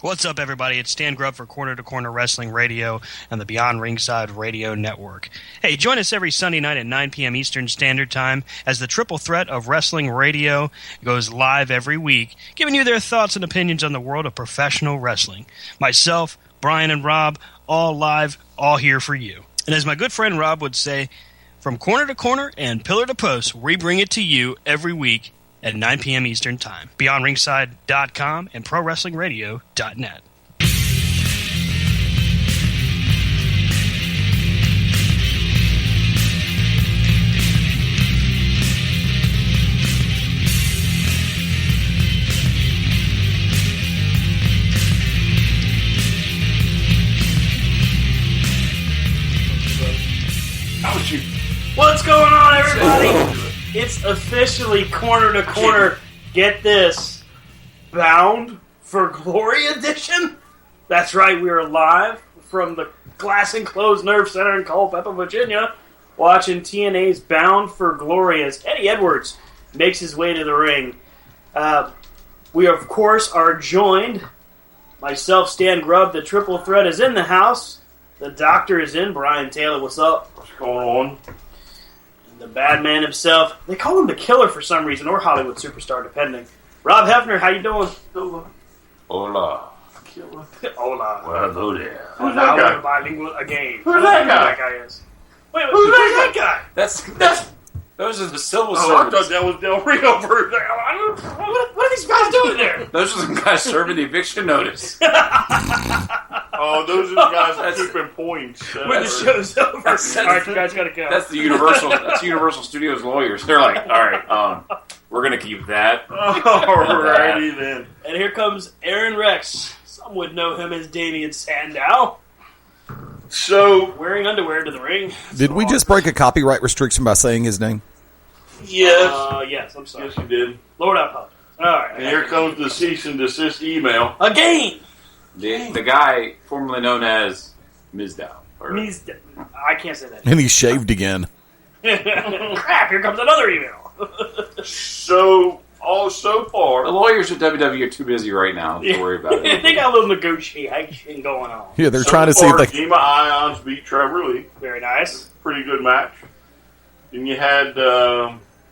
What's up, everybody? It's Stan Grubb for Corner to Corner Wrestling Radio and the Beyond Ringside Radio Network. Hey, join us every Sunday night at 9 p.m. Eastern Standard Time as the triple threat of wrestling radio goes live every week, giving you their thoughts and opinions on the world of professional wrestling. Myself, Brian, and Rob, all live, all here for you. And as my good friend Rob would say, from corner to corner and pillar to post, we bring it to you every week at 9 p.m. Eastern Time. BeyondRingside.com and ProWrestlingRadio.net. What's going on, everybody? It's officially Corner to Corner. Get this. Bound for Glory edition? That's right, we are live from the Glass Enclosed Nerve Center in Culpeper, Virginia, watching TNA's Bound for Glory as Eddie Edwards makes his way to the ring. We, of course, are joined. Myself, Stan Grubb, the triple threat is in the house. The doctor is in. Brian Taylor, what's up? What's going on? The bad man himself. They call him the Killer for some reason, or Hollywood Superstar, depending. Rob Hefner, how you doing? Hola. Killer. Hola. Well, hello there. Who's that guy? We're bilingual again. Who's that guy? That guy is. Wait, who's that guy? That's those are the civil I servants. thought that was Del Rio over there. What are these guys doing there? Those are the guys serving the eviction notice. Oh, those are the guys that keeping points. When the show's over. All right, you guys gotta go. That's the Universal Studios lawyers. They're like, all right, we're gonna keep that. Alrighty then. And here comes Aaron Rex. Some would know him as Damian Sandow. So, Wearing underwear to the ring. Did we just break a copyright restriction by saying his name? yes. Yes, I'm sorry. Yes, you did. Lord, I apologize. Alright. And here comes the cease and desist email. Again! The guy formerly known as Mizdow. I can't say that. And he shaved again. Crap, here comes another email. So far, The lawyers at WWE are too busy right now to worry about it. They got a little negotiation going on. Yeah, they're trying to see if they... Gema Ions beat Trevor Lee. Very nice. Pretty good match. Then you had,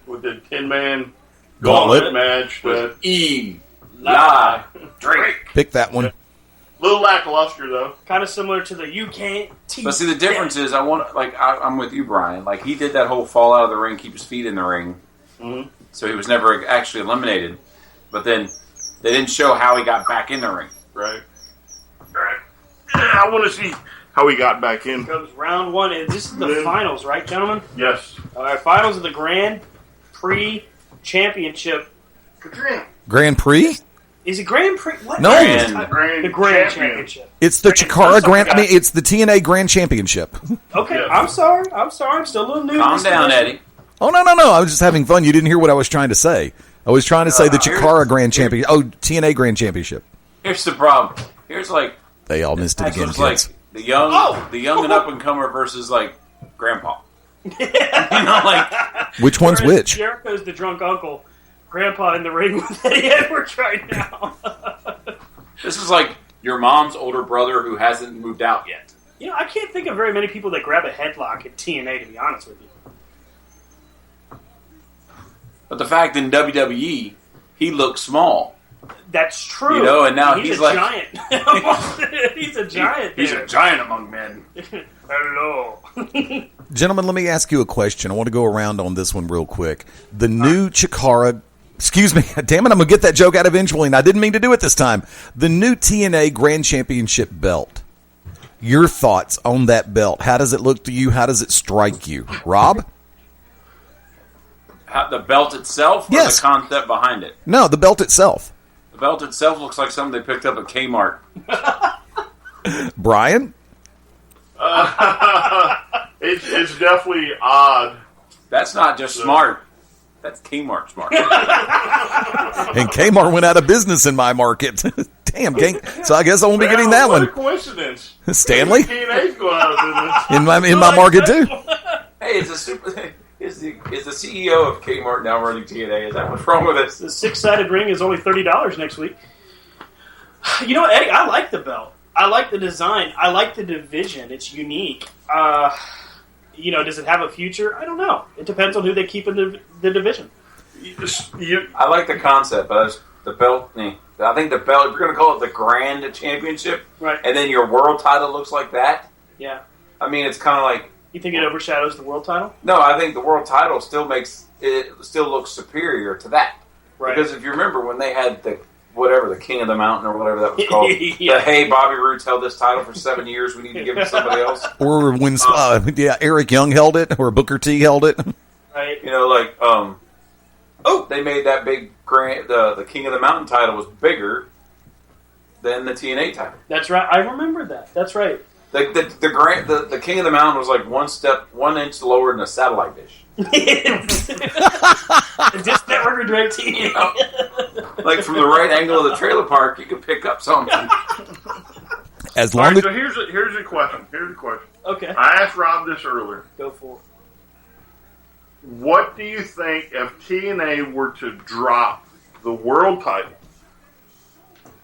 with the 10-man Gauntlet. match. Eli Drake. Pick that one. Little lackluster, though. Kind of similar to the You Can't Teach. But see, the difference is, I'm with you, Brian. Like, he did that whole fall out of the ring, keep his feet in the ring. Mm-hmm. So he was never actually eliminated. But then they didn't show how he got back in the ring. Right. I want to see how he got back in. Comes round one, and this is the finals, right, gentlemen? Yes. All right, finals of the Grand Prix Championship. Grand Prix? Is it Grand Prix? What? No. The Grand Championship. It's the Chikara Grand... I mean, it's the TNA Grand Championship. Okay, Yes. I'm sorry. I'm still a little new. Calm to this down, division. Eddie. Oh, no. I was just having fun. You didn't hear what I was trying to say. I was trying to say the Chikara Grand Championship. Oh, TNA Grand Championship. Here's the problem. Here's like... They all missed it again, It's kids. like the young and up-and-comer versus, like, Grandpa. You know, like... Which one's Whereas which? Jericho's the drunk uncle. Grandpa in the ring with Eddie Edwards right now. This is like your mom's older brother who hasn't moved out yet. You know, I can't think of very many people that grab a headlock at TNA, to be honest with you. But the fact in WWE, he looks small. That's true. You know, and now he's a like... giant. He's a giant. He's a giant among men. Hello. Gentlemen, let me ask you a question. I want to go around on this one real quick. The new Chikara... Excuse me. Damn it, I'm going to get that joke out eventually, and I didn't mean to do it this time. The new TNA Grand Championship belt. Your thoughts on that belt. How does it look to you? How does it strike you? Rob? The belt itself or Yes. the concept behind it? No, the belt itself. The belt itself looks like something they picked up at Kmart. Brian? It's definitely odd. That's not just smart. That's Kmart smart. And Kmart went out of business in my market. Damn, gang. So I guess I won't be getting that What a one. coincidence. Stanley? TNA's going out of business. In my market too. Hey, is the CEO of Kmart now running TNA? Is that what's wrong with this? The six-sided ring is only $30 next week. You know what, Eddie? I like the belt. I like the design. I like the division. It's unique. Does it have a future? I don't know. It depends on who they keep in the division. I like the concept, but the belt. I think the belt. If you're going to call it the Grand Championship, right? And then your world title looks like that. Yeah. I mean, it's kind of like. You think it overshadows the world title? No, I think the world title still looks superior to that. Right. Because if you remember when they had the King of the Mountain or whatever that was called, Yeah. hey, Bobby Roode's held this title for 7 years. We need to give it to somebody else. Or when Eric Young held it, or Booker T held it. Right. They made that big the King of the Mountain title was bigger than the TNA title. That's right. I remember that. That's right. The King of the Mountain was like 1 inch lower than a satellite dish. Just network or direct TV. Like from the right angle of the trailer park, you could pick up something. As All long right, as so here's a question. Okay. I asked Rob this earlier. Go for it. What do you think if TNA were to drop the world title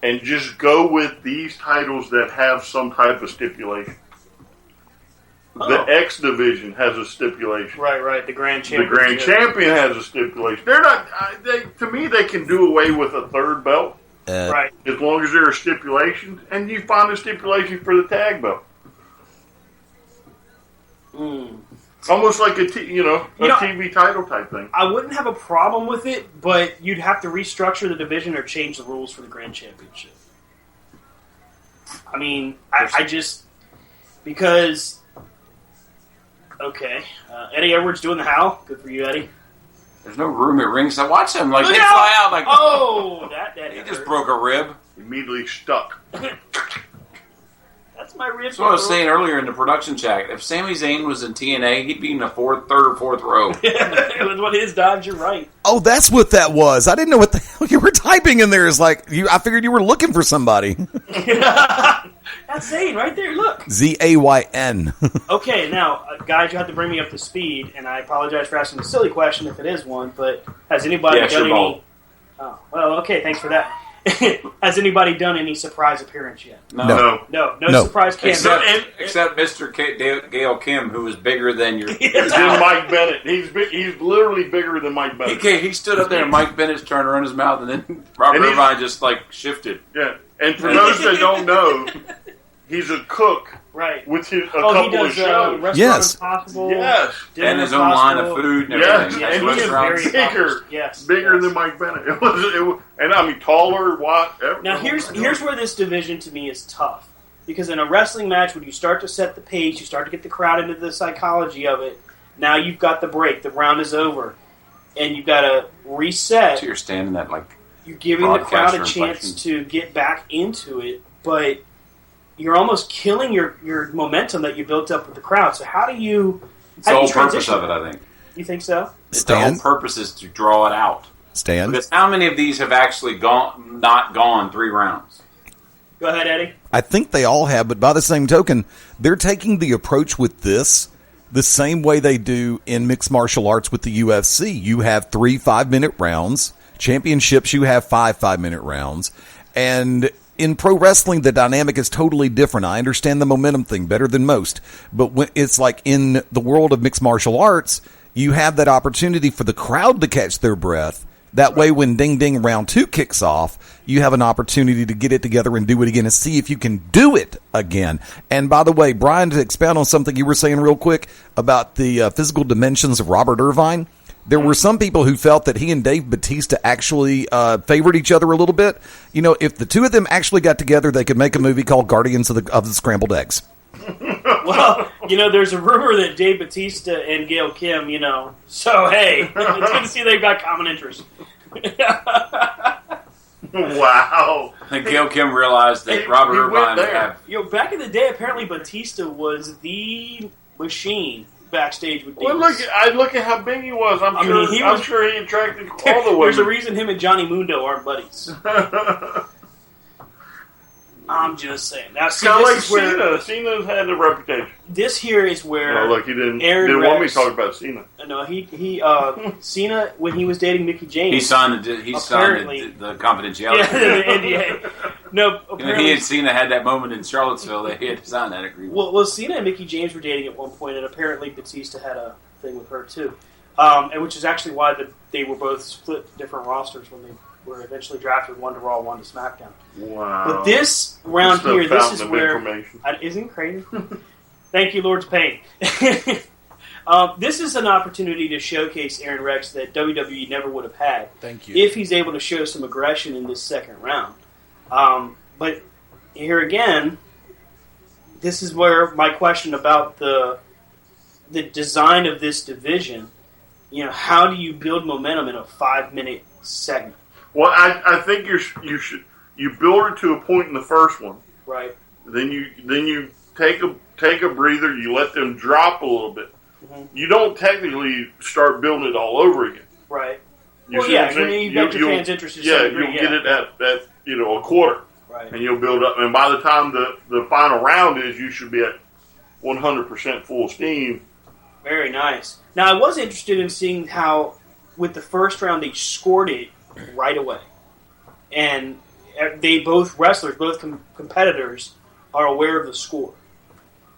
and just go with these titles that have some type of stipulation? The X division has a stipulation. Right. The Grand Champion. The Grand Champion has a stipulation. They're not. To me, they can do away with a third belt, right? as long as there are stipulations, and you find a stipulation for the tag belt. Almost like a TV title type thing. I wouldn't have a problem with it, but you'd have to restructure the division or change the rules for the Grand Championship. I mean, I just because. Okay, Eddie Edwards doing the howl. Good for you, Eddie. There's no room at ringside. Watch him, like Look they out! fly out like. Oh, that he hurt. just broke a rib. Immediately stuck. That's my rib. That's what I was saying earlier in the production chat. If Sami Zayn was in TNA, he'd be in the third or fourth row. It was one of his dives. You're right. Oh, that's what that was. I didn't know what the hell you were typing in there. It's like I figured you were looking for somebody. That's Zayn right there. Look. Zayn. Okay, now, guys, you have to bring me up to speed, and I apologize for asking a silly question if it is one, but has anybody done any... bald. Oh, well, okay, thanks for that. Has anybody done any surprise appearance yet? No. No surprise cameo. Except Mr. Gail Kim, who is bigger than your... Than Mike Bennett. He's literally bigger than Mike Bennett. He stood up there and Mike Bennett's trying to run his mouth, and then Robert Irvine just shifted. Yeah, and for those that don't know, he's a cook. Right. With a couple of shows. Restaurant Yes. Impossible. Yes. And his own line of food and everything. Yes. And he is very bigger than Mike Bennett. It was, and I mean taller, whatever. Now here's where this division to me is tough, because in a wrestling match, when you start to set the pace, you start to get the crowd into the psychology of it. Now you've got the break, the round is over, and you've got to reset. So you're standing that you're giving the crowd a broadcaster chance to get back into it, but you're almost killing your momentum that you built up with the crowd. So how do you? It's the whole purpose of it, I think. You think so? The whole purpose is to draw it out. Stan? Because how many of these have actually not gone 3 rounds? Go ahead, Eddie. I think they all have, but by the same token, they're taking the approach with this the same way they do in mixed martial arts with the UFC. You have 3 5-minute rounds. Championships, you have 5 5-minute rounds. And in pro wrestling, the dynamic is totally different. I understand the momentum thing better than most. But when it's like in the world of mixed martial arts, you have that opportunity for the crowd to catch their breath. That way, when Ding Ding round 2 kicks off, you have an opportunity to get it together and do it again and see if you can do it again. And by the way, Brian, to expound on something you were saying real quick about the physical dimensions of Robert Irvine, there were some people who felt that he and Dave Bautista actually favored each other a little bit. You know, if the two of them actually got together, they could make a movie called Guardians of the Scrambled Eggs. Well, there's a rumor that Dave Bautista and Gail Kim, So, hey, it's good to see they've got common interests. Wow. I think Gail Kim realized that Robert Irvine would have... Back in the day, apparently Batista was the machine backstage with Davis. Well, look at how big he was. I'm sure he attracted all the women. There's a reason him and Johnny Mundo aren't buddies. I'm just saying. Now, see, kind of like is where Cena's had a reputation. This here is where. Well, look, he didn't Aaron want me Rex, to talk about Cena. No, he Cena when he was dating Mickey James. He signed the confidentiality. Yeah, the NDA. No, he and Cena had that moment in Charlottesville that he had to sign that agreement. Well, Cena and Mickie James were dating at one point, and apparently Batista had a thing with her too, and which is actually why they were both split different rosters when they were eventually drafted, one to Raw, one to SmackDown. Wow! But this round here, this is where isn't it crazy? Thank you, Lord's Pain. This is an opportunity to showcase Aaron Rex that WWE never would have had. Thank you. If he's able to show some aggression in this second round. But here again, this is where my question about the design of this division, how do you build momentum in a 5-minute segment? Well, I think you build it to a point in the first one. Right. Then you take a breather, you let them drop a little bit. Mm-hmm. You don't technically start building it all over again. Right. You see what I'm saying? You've got your fans interested. You'll get it at a quarter. Right. And you'll build up. And by the time the final round is, you should be at 100% full steam. Very nice. Now, I was interested in seeing how, with the first round, they scored it right away. And they both competitors, are aware of the score.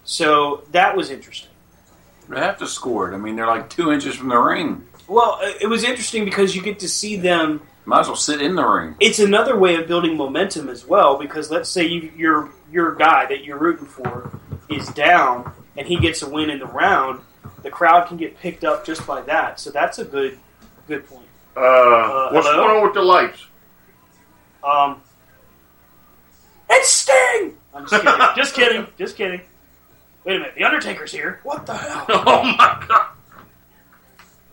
So that was interesting. They have to score it. I mean, they're like 2 inches from the ring. Well, it was interesting because you get to see them. Might as well sit in the ring. It's another way of building momentum as well, because let's say your guy that you're rooting for is down and he gets a win in the round, the crowd can get picked up just by that. So that's a good point. What's hello? going on with the lights? It's Sting! I'm just kidding. Just kidding. Wait a minute, the Undertaker's here. What the hell? Oh my god!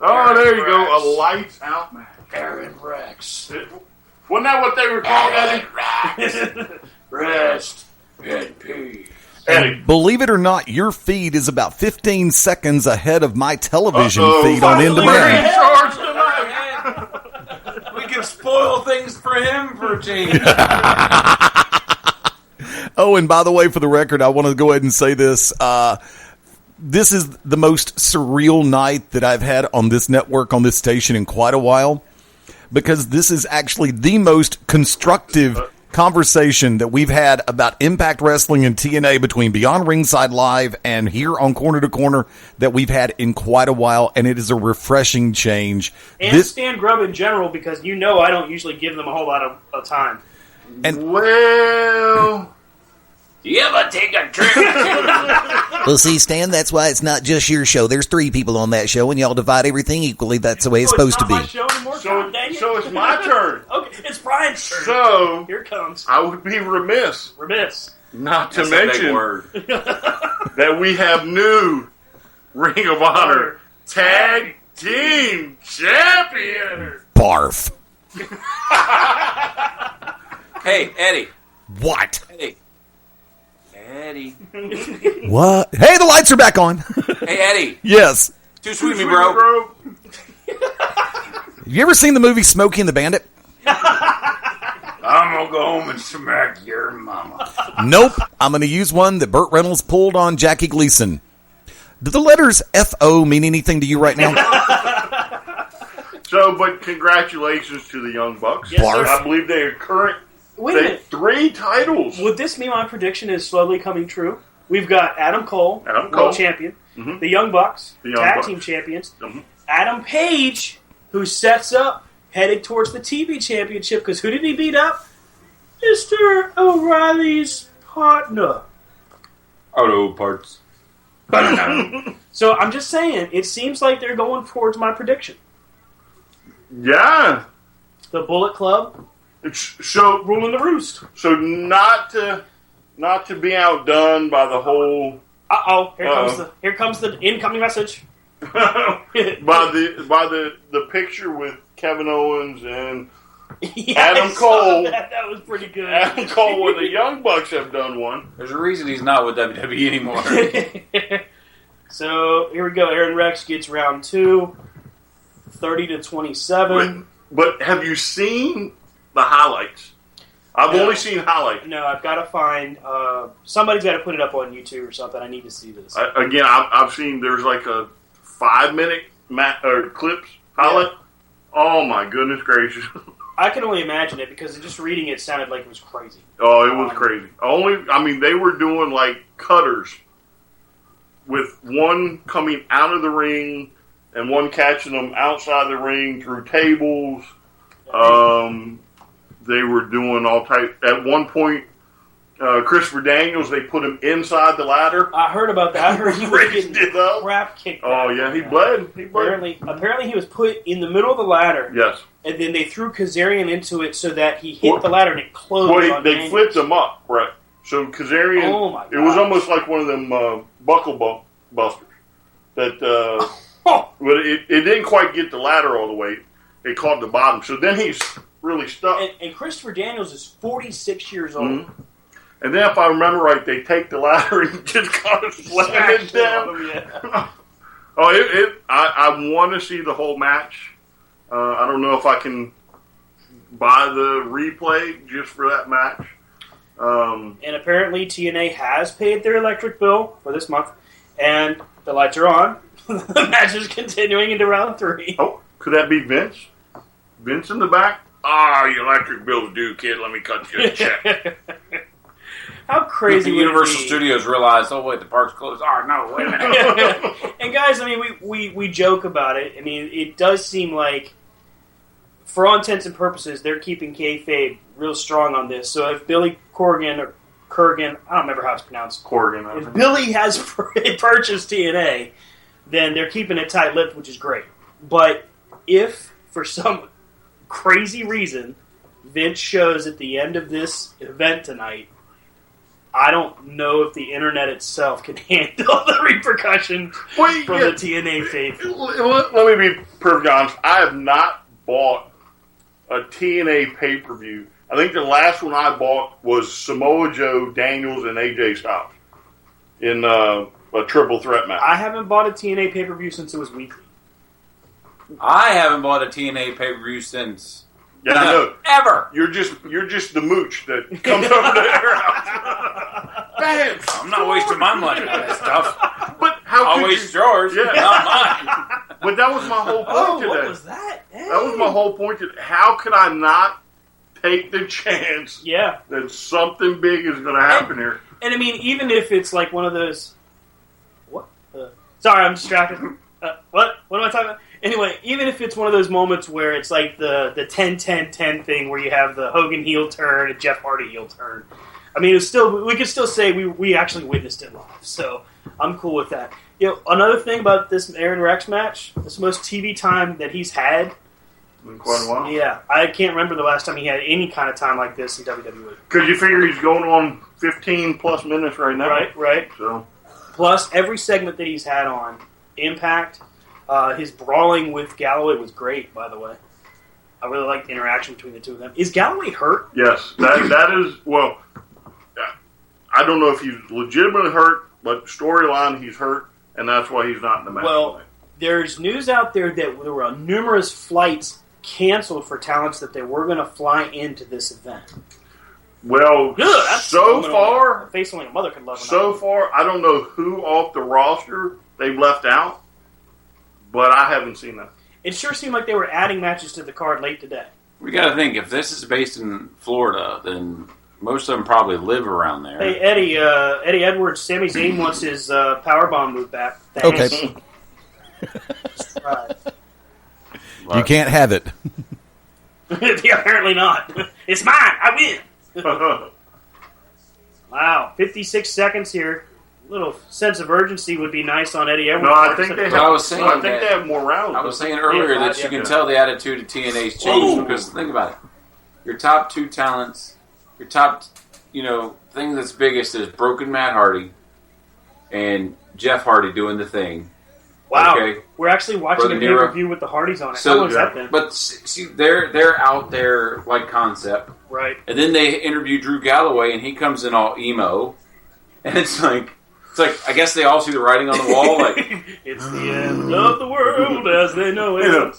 Oh, there you go, a lights out match. Aaron Rex. Wasn't that what they were called, Eddie? Rest in peace. Eddie. Believe it or not, your feed is about 15 seconds ahead of my television feed on We're in-demand. in charge tonight. We can spoil things for him for a change. Oh, and by the way, for the record, I want to go ahead and say this. This is the most surreal night that I've had on this network, on this station in quite a while, because this is actually the most constructive conversation that we've had about Impact Wrestling and TNA between Beyond Ringside Live and here on Corner to Corner that we've had in quite a while, and it is a refreshing change. And Stan Grubb in general, because I don't usually give them a whole lot of time. And Well, You ever take a trip? Well, see, Stan, that's why it's not just your show. There's 3 people on that show, and y'all divide everything equally. That's the way it's supposed to be. It's not my show anymore, God dang it. so it's my turn. Okay, it's Brian's turn. So Here it comes. I would be remiss not to That's a big mention word. that we have new Ring of Honor Tag Team Champions. barf. Hey, Eddie. What? Eddie. What? Hey, the lights are back on. Hey, Eddie. Yes. Too sweet me, bro. Have you ever seen the movie Smokey and the Bandit? I'm gonna go home and smack your mama. Nope. I'm going to use one that Burt Reynolds pulled on Jackie Gleason. Do the letters F-O mean anything to you right now? But congratulations to the Young Bucks. Yes, sir. I believe they are current. Wait a minute. 3 titles. Would this mean my prediction is slowly coming true? We've got Adam Cole, world champion. Mm-hmm. The Young Bucks, tag Bucks. team champions. Mm-hmm. Adam Page, who sets up, headed towards the TV championship, because who did he beat up? Mr. O'Reilly's partner. Auto parts. So I'm just saying, it seems like they're going towards my prediction. Yeah. The Bullet Club So ruling the roost. So not to be outdone by the whole Here comes the incoming message. by the picture with Kevin Owens and Adam Cole. That was pretty good. Adam Cole, where the Young Bucks have done one. There's a reason he's not with WWE anymore. So here we go. Aaron Rex gets round 2, 30-27. But have you seen the highlights? I've only seen highlights. No, I've got to find. Somebody's got to put it up on YouTube or something. I need to see this. I've seen there's like a 5-minute clips highlight. Yeah. Oh my goodness gracious! I can only imagine it because just reading it sounded like it was crazy. Oh, it was crazy. They were doing like cutters with one coming out of the ring and one catching them outside the ring through tables. They were doing all type. At one point, Christopher Daniels, they put him inside the ladder. I heard about that. I heard he was getting crap kicked out. Oh, yeah, he bled. Apparently, he was put in the middle of the ladder. Yes. And then they threw Kazarian into it so that he hit the ladder and it closed. Well, they flipped him up, right? So Kazarian, it was almost like one of them buckle busters. That, but it didn't quite get the ladder all the way. It caught the bottom. So then he's really stuck. And Christopher Daniels is 46 years old. Mm-hmm. And then, if I remember right, they take the ladder and just kind of slam it down. Yeah. I want to see the whole match. I don't know if I can buy the replay just for that match. And apparently, TNA has paid their electric bill for this month, and the lights are on. The match is continuing into round 3. Oh, could that be Vince? Vince in the back? Your electric bill's due, kid. Let me cut you a check. How crazy would Universal Studios realized, oh, wait, the park's closed. Oh, no, wait a minute. And guys, we joke about it. It does seem like, for all intents and purposes, they're keeping kayfabe real strong on this. So if Billy Corgan, or Kurgan, I don't remember how it's pronounced. Corgan. If Billy has purchased TNA, then they're keeping it tight-lipped, which is great. But if, for some crazy reason, Vince shows at the end of this event tonight, I don't know if the internet itself can handle the repercussions from the TNA faithful. Let me be perfectly honest. I have not bought a TNA pay-per-view. I think the last one I bought was Samoa Joe, Daniels, and AJ Styles in a triple threat match. I haven't bought a TNA pay-per-view since it was weekly. I haven't bought a TNA pay-per-view since... Yeah, I know. Ever. You're just the mooch that comes over to their house. Bam! I'm not wasting my money on that stuff. But how I'll waste yours, not mine. But that was my whole point today. What was that? Hey. That was my whole point today. How could I not take the chance that something big is going to happen here? And even if it's like one of those... What? Sorry, I'm distracted. What am I talking about? Anyway, even if it's one of those moments where it's like the 10-10-10 thing where you have the Hogan heel turn and Jeff Hardy heel turn, it's still, we could still say we actually witnessed it live. So I'm cool with that. Another thing about this Aaron Rex match, it's the most TV time that he's had in quite a while. Yeah, I can't remember the last time he had any kind of time like this in WWE. Because you figure he's going on 15 plus minutes right now. Right. So, plus every segment that he's had on Impact. His brawling with Galloway was great, by the way. I really liked the interaction between the two of them. Is Galloway hurt? Yes, that is, well, I don't know if he's legitimately hurt, but storyline, he's hurt, and that's why he's not in the match. Well, there's news out there that there were numerous flights canceled for talents that they were going to fly into this event. Well, so far, face only a mother could love. So far, I don't know who off the roster they've left out. But I haven't seen that. It sure seemed like they were adding matches to the card late today. We got to think, if this is based in Florida, then most of them probably live around there. Hey, Eddie Edwards, Sami Zayn wants his powerbomb move back. Thanks. Okay. You can't have it. Yeah, apparently not. It's mine. I win. Wow, 56 seconds here. A little sense of urgency would be nice on Eddie Edwards. No, I think they have. They have more rounds. I was saying earlier that you can tell the attitude of TNA's changed because think about it. Your top two talents, your top, thing that's biggest is Broken Matt Hardy and Jeff Hardy doing the thing. Wow, okay? We're actually watching a pay-per-view with the Hardys on it. How long has that been? But see, they're out there like concept, right? And then they interview Drew Galloway, and he comes in all emo, and it's like, I guess they all see the writing on the wall. Like, it's the end of the world as they know it.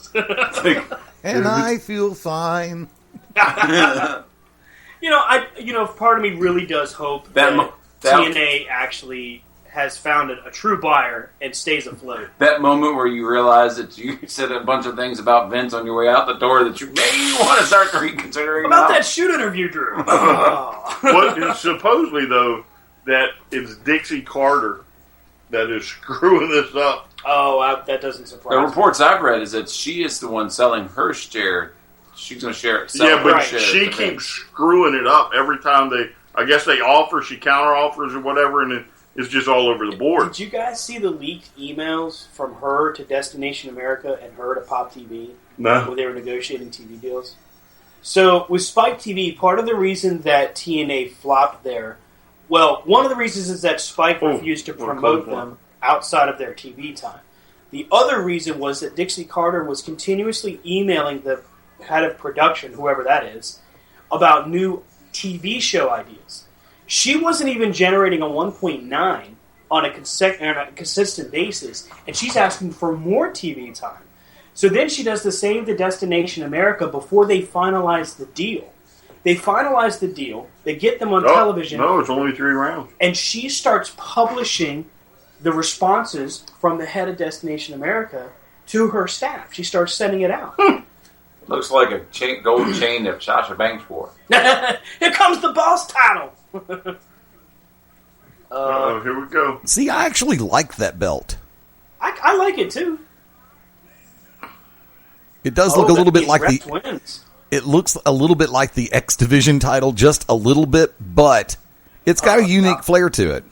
And I feel fine. Part of me really does hope that TNA actually has found a true buyer and stays afloat. That moment where you realize that you said a bunch of things about Vince on your way out the door that you maybe want to start reconsidering. About that shoot interview, Drew. Supposedly, though, that it's Dixie Carter that is screwing this up. Oh, that doesn't surprise me. The reports I've read is that she is the one selling her share. She's going to share it. Yeah, but she keeps screwing it up every time I guess they offer, she counter offers or whatever, and it's just all over the board. Did you guys see the leaked emails from her to Destination America and her to Pop TV? No. Where they were negotiating TV deals? So, with Spike TV, part of the reason that TNA flopped there, well, one of the reasons is that Spike refused to promote them outside of their TV time. The other reason was that Dixie Carter was continuously emailing the head of production, whoever that is, about new TV show ideas. She wasn't even generating a 1.9 on a consistent basis, and she's asking for more TV time. So then she does the same to Destination America before they finalize the deal. They finalize the deal, they get them on television. No, it's only 3 rounds. And she starts publishing the responses from the head of Destination America to her staff. She starts sending it out. Looks like a gold chain that Sasha Banks wore. Here comes the boss title. Here we go. See, I actually like that belt. I like it too. It does look a little bit like the. Twins. It looks a little bit like the X Division title, just a little bit, but it's got a unique flair to it.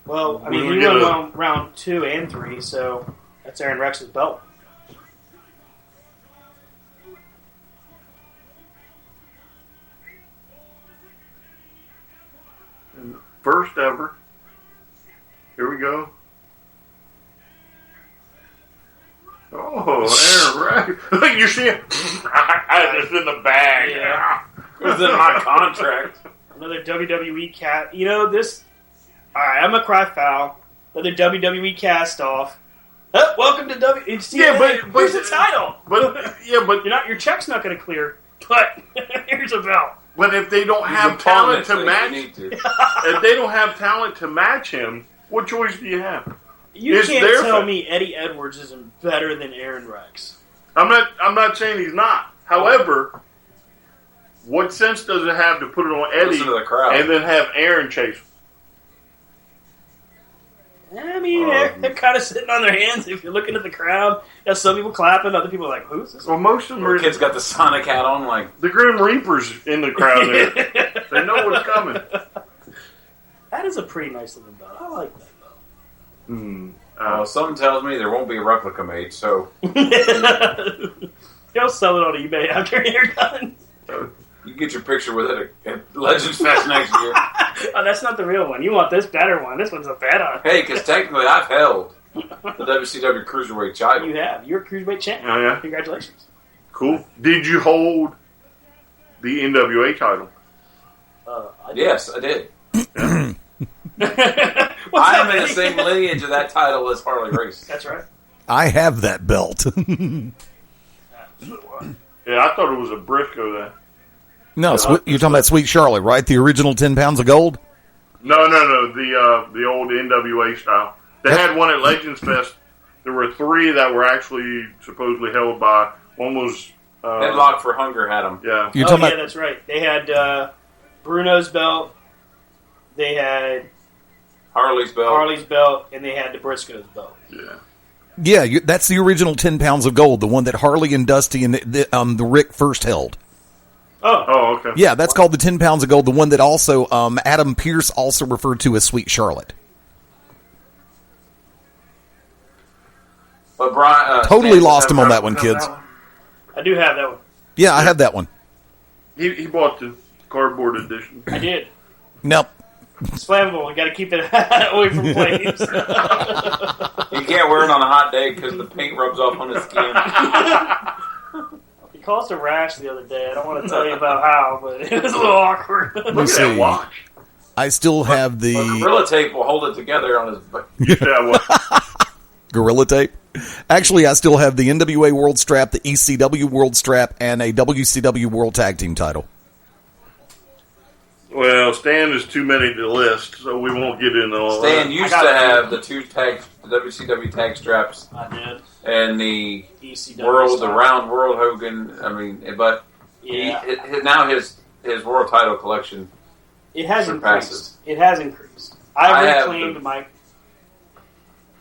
Well, I mean, he won round 2 and 3, so that's Aaron Rex's belt. First ever. Here we go. Oh, Aaron Rex. Look, you see it? It's in the bag. Yeah. It was in my contract. Another WWE cat. You know, this... Alright, I'm a cry foul. Another WWE cast off. Welcome to WWE. Yeah, but here's the title. But your check's not going to clear. But here's a belt. But if they don't have talent to match, if they don't have talent to match him, what choice do you have? You can't tell me Eddie Edwards isn't better than Aaron Rex. I'm not saying he's not. However, what sense does it have to put it on Eddie and then have Aaron chase? I mean, they're kind of sitting on their hands. If you're looking at the crowd, you have some people clapping, other people are like, "Who's this?" Well, most of them the kids got the Sonic hat on, like the Grim Reaper's in the crowd. There, they know what's coming. That is a pretty nice looking belt. I like that belt. Something tells me there won't be a replica made, so you'll sell it on eBay after you're done. You get your picture with it at Legends Fest next year. Oh, that's not the real one. You want this better one. This one's a better. Hey, because technically I've held the WCW Cruiserweight title. You have. You're a Cruiserweight champion. Oh, yeah. Congratulations. Cool. Did you hold the NWA title? Yes, I did. Yeah. I am in the same lineage of that title as Harley Race. That's right. I have that belt. Yeah, I thought it was a Briscoe then. No, you're talking about Sweet Charlotte, right? The original 10 pounds of gold? No. The old NWA style. They had one at Legends Fest. There were 3 that were actually supposedly held by. One was Headlock for Hunger had them. Yeah. That's right. They had Bruno's belt. They had Harley's belt, and they had the Briscoe's belt. Yeah. Yeah, that's the original 10 pounds of gold, the one that Harley and Dusty and the Rick first held. Oh, okay. Yeah, that's called the 10 pounds of gold, the one that also Adam Pearce also referred to as Sweet Charlotte. But Brian, totally lost him on that one, kids. I do have that one. Yeah, I have that one. He bought the cardboard edition. I did. Nope. It's flammable. You got to keep it away from flames. You can't wear it on a hot day because the paint rubs off on the skin. He caused a rash the other day. I don't want to tell you about how, but it was a little awkward. Look at that watch. I still have the... Gorilla Tape will hold it together on his... Gorilla Tape? Actually, I still have the NWA World Strap, the ECW World Strap, and a WCW World Tag Team title. Well, Stan is too many to list, so we won't get into all that. Stan used to have the WCW tag straps. I did. And the ECW the round World Hogan. I mean, but now his world title collection surpasses. It has increased. I reclaimed my.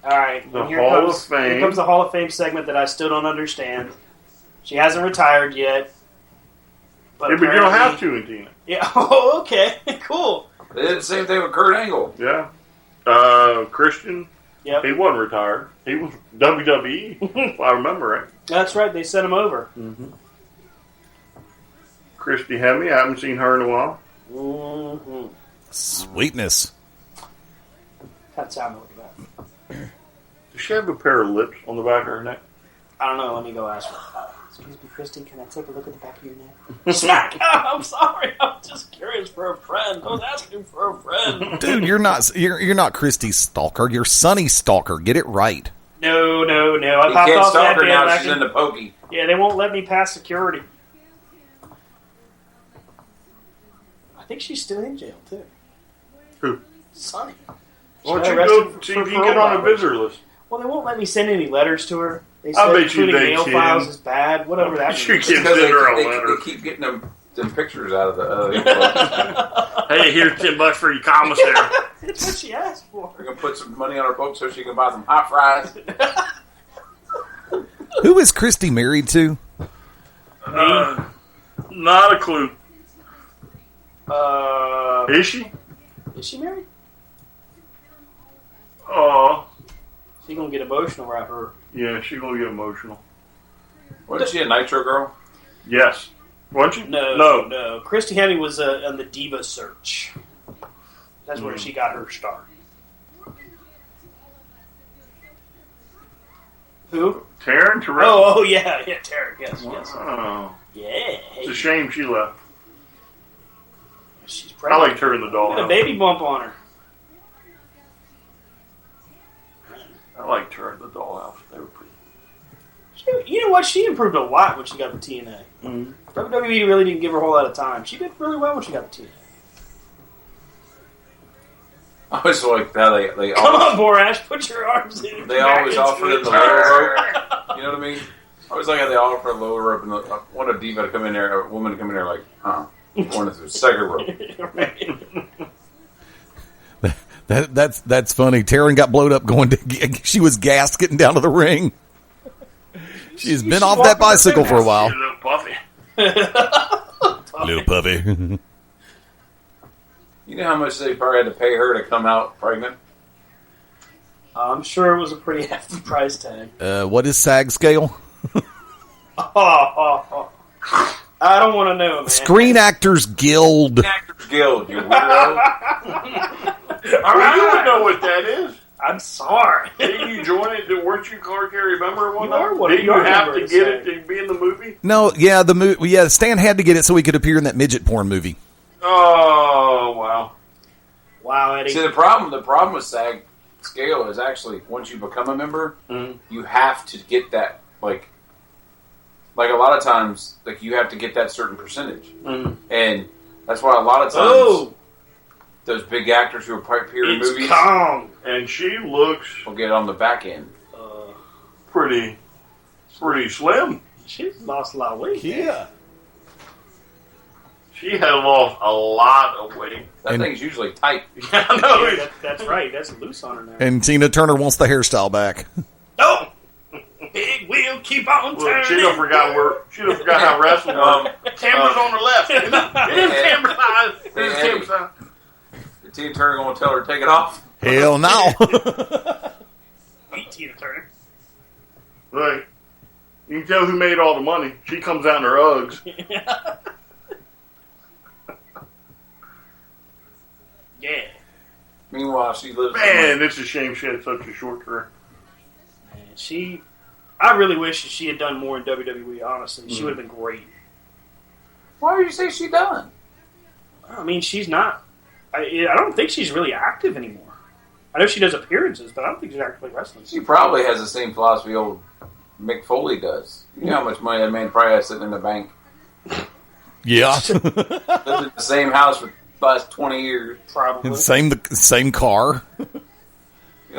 All right, here comes the Hall of Fame segment that I still don't understand. She hasn't retired yet. But you don't have to in Tina. Yeah. Oh, okay. Cool. They did the same thing with Kurt Angle. Yeah. Christian. Yep. He wasn't retired. He was WWE, if I remember right. That's right. They sent him over. Mm-hmm. Christy Hemme. I haven't seen her in a while. Mm-hmm. Sweetness. That's how I'm looking at. Does she have a pair of lips on the back of her neck? I don't know. Let me go ask her. Excuse me, Christy, can I take a look at the back of your neck? Smack! I'm sorry. I'm just curious for a friend. I was asking for a friend. Dude, you're not Christy's stalker. You're Sonny's stalker. Get it right. No. I You popped can't off stalk that her now. bandwagon. She's in the pokey. Yeah, they won't let me pass security. I think she's still in jail, too. Who? Sonny. Why don't you go see if you can get on a visitor list? Well, they won't let me send any letters to her. They I said bet you including they mail can. files is bad. Whatever that You means. can Because send her a they letter. keep getting them pictures out of the. Hey, here's $10 for your commissary. That's what she asked for. We're gonna put some money on her boat so she can buy some hot fries. Who is Christy married to? Not a clue. Is she? Is she married? Oh. She gonna get emotional around her. Yeah, she's going to get emotional. Wasn't she a Nitro girl? Yes. Wasn't she? No. Christy Hemme was on the Diva Search. That's where she got her start. Who? Taryn Terrell. Oh yeah, Taryn. Yes. Oh. Yeah. It's a shame she left. She's I pregnant. liked her in the doll. Got a baby bump on her. I liked her in the dollhouse. They were pretty. You know what? She improved a lot when she got the TNA. Mm-hmm. WWE really didn't give her a whole lot of time. She did really well when she got the TNA. I always like how they Come on, Borash, put your arms in. They always offer them the lower rope. You know what I mean? I always like how they offer a lower rope and I want a diva to come in there, a woman to come in there like, going through the second rope. That's funny. Taryn got blowed up she was gassed getting down to the ring. She's been off that bicycle for a while. Little puffy. Little puppy. You know how much they probably had to pay her to come out pregnant? I'm sure it was a pretty hefty price tag. What is SAG scale? I don't want to know, man. Screen Actors Guild. Actors Guild, you weirdo. You would know what that is. I'm sorry. Didn't you join it? Weren't you Clark Harry member or You are whatnot? one. Didn't you You are have member to of get SAG. it to be in the movie? No, yeah, Stan had to get it so he could appear in that midget porn movie. Oh, wow. Wow, Eddie. See, the problem with SAG scale is actually once you become a member, you have to get that like a lot of times you have to get that certain percentage, and that's why a lot of times those big actors who appear in movies Kong. And she looks will get on the back end. pretty slim. She's lost a lot of weight. Yeah. She had lost a lot of weight. That thing's usually tight. Yeah, I know. Yeah, that's right. That's loose on her now. And Tina Turner wants the hairstyle back. No! Big wheel, keep on turning. Look, she done forgot how wrestling works. Camera's on the left. It is camera side. It is camera side. The Tina Turner gonna tell her to take it off? Hell no. Meet Tina Turner. Look, you can tell who made all the money. She comes out in her Uggs. Yeah. Meanwhile, she lives. Man, it's a shame she had such a short career. Man, I really wish she had done more in WWE, honestly. She would have been great. Why do you say she done? I mean, she's not. I don't think she's really active anymore. I know she does appearances, but I don't think she's actually wrestling. She probably has the same philosophy old Mick Foley does. You know how much money that man probably has sitting in the bank. Yeah. Lives in the same house with last 20 years. Probably. Same car. You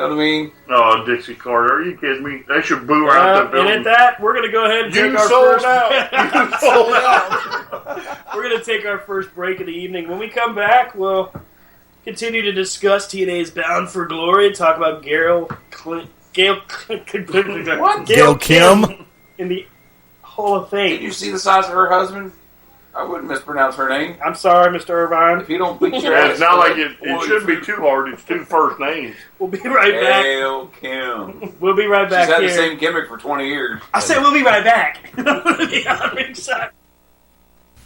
know what I mean? Oh, Dixie Carter, are you kidding me? They should boo her out the And building. at that, we're going to go ahead and take You our sold first... out. You sold out. We're going to take our first break of the evening. When we come back, we'll continue to discuss TNA's Bound for Glory and talk about Gail Kim in the Hall of Fame. Did you see the size of her husband? I wouldn't mispronounce her name. I'm sorry, Mr. Irvine. If you don't beat your Yeah, ass, it's not like it shouldn't be too hard. It's two first names. We'll be right back. Gail Kim. We'll be right back She's had here. the same gimmick for 20 years. I said we'll be right back. Beyond Ringside.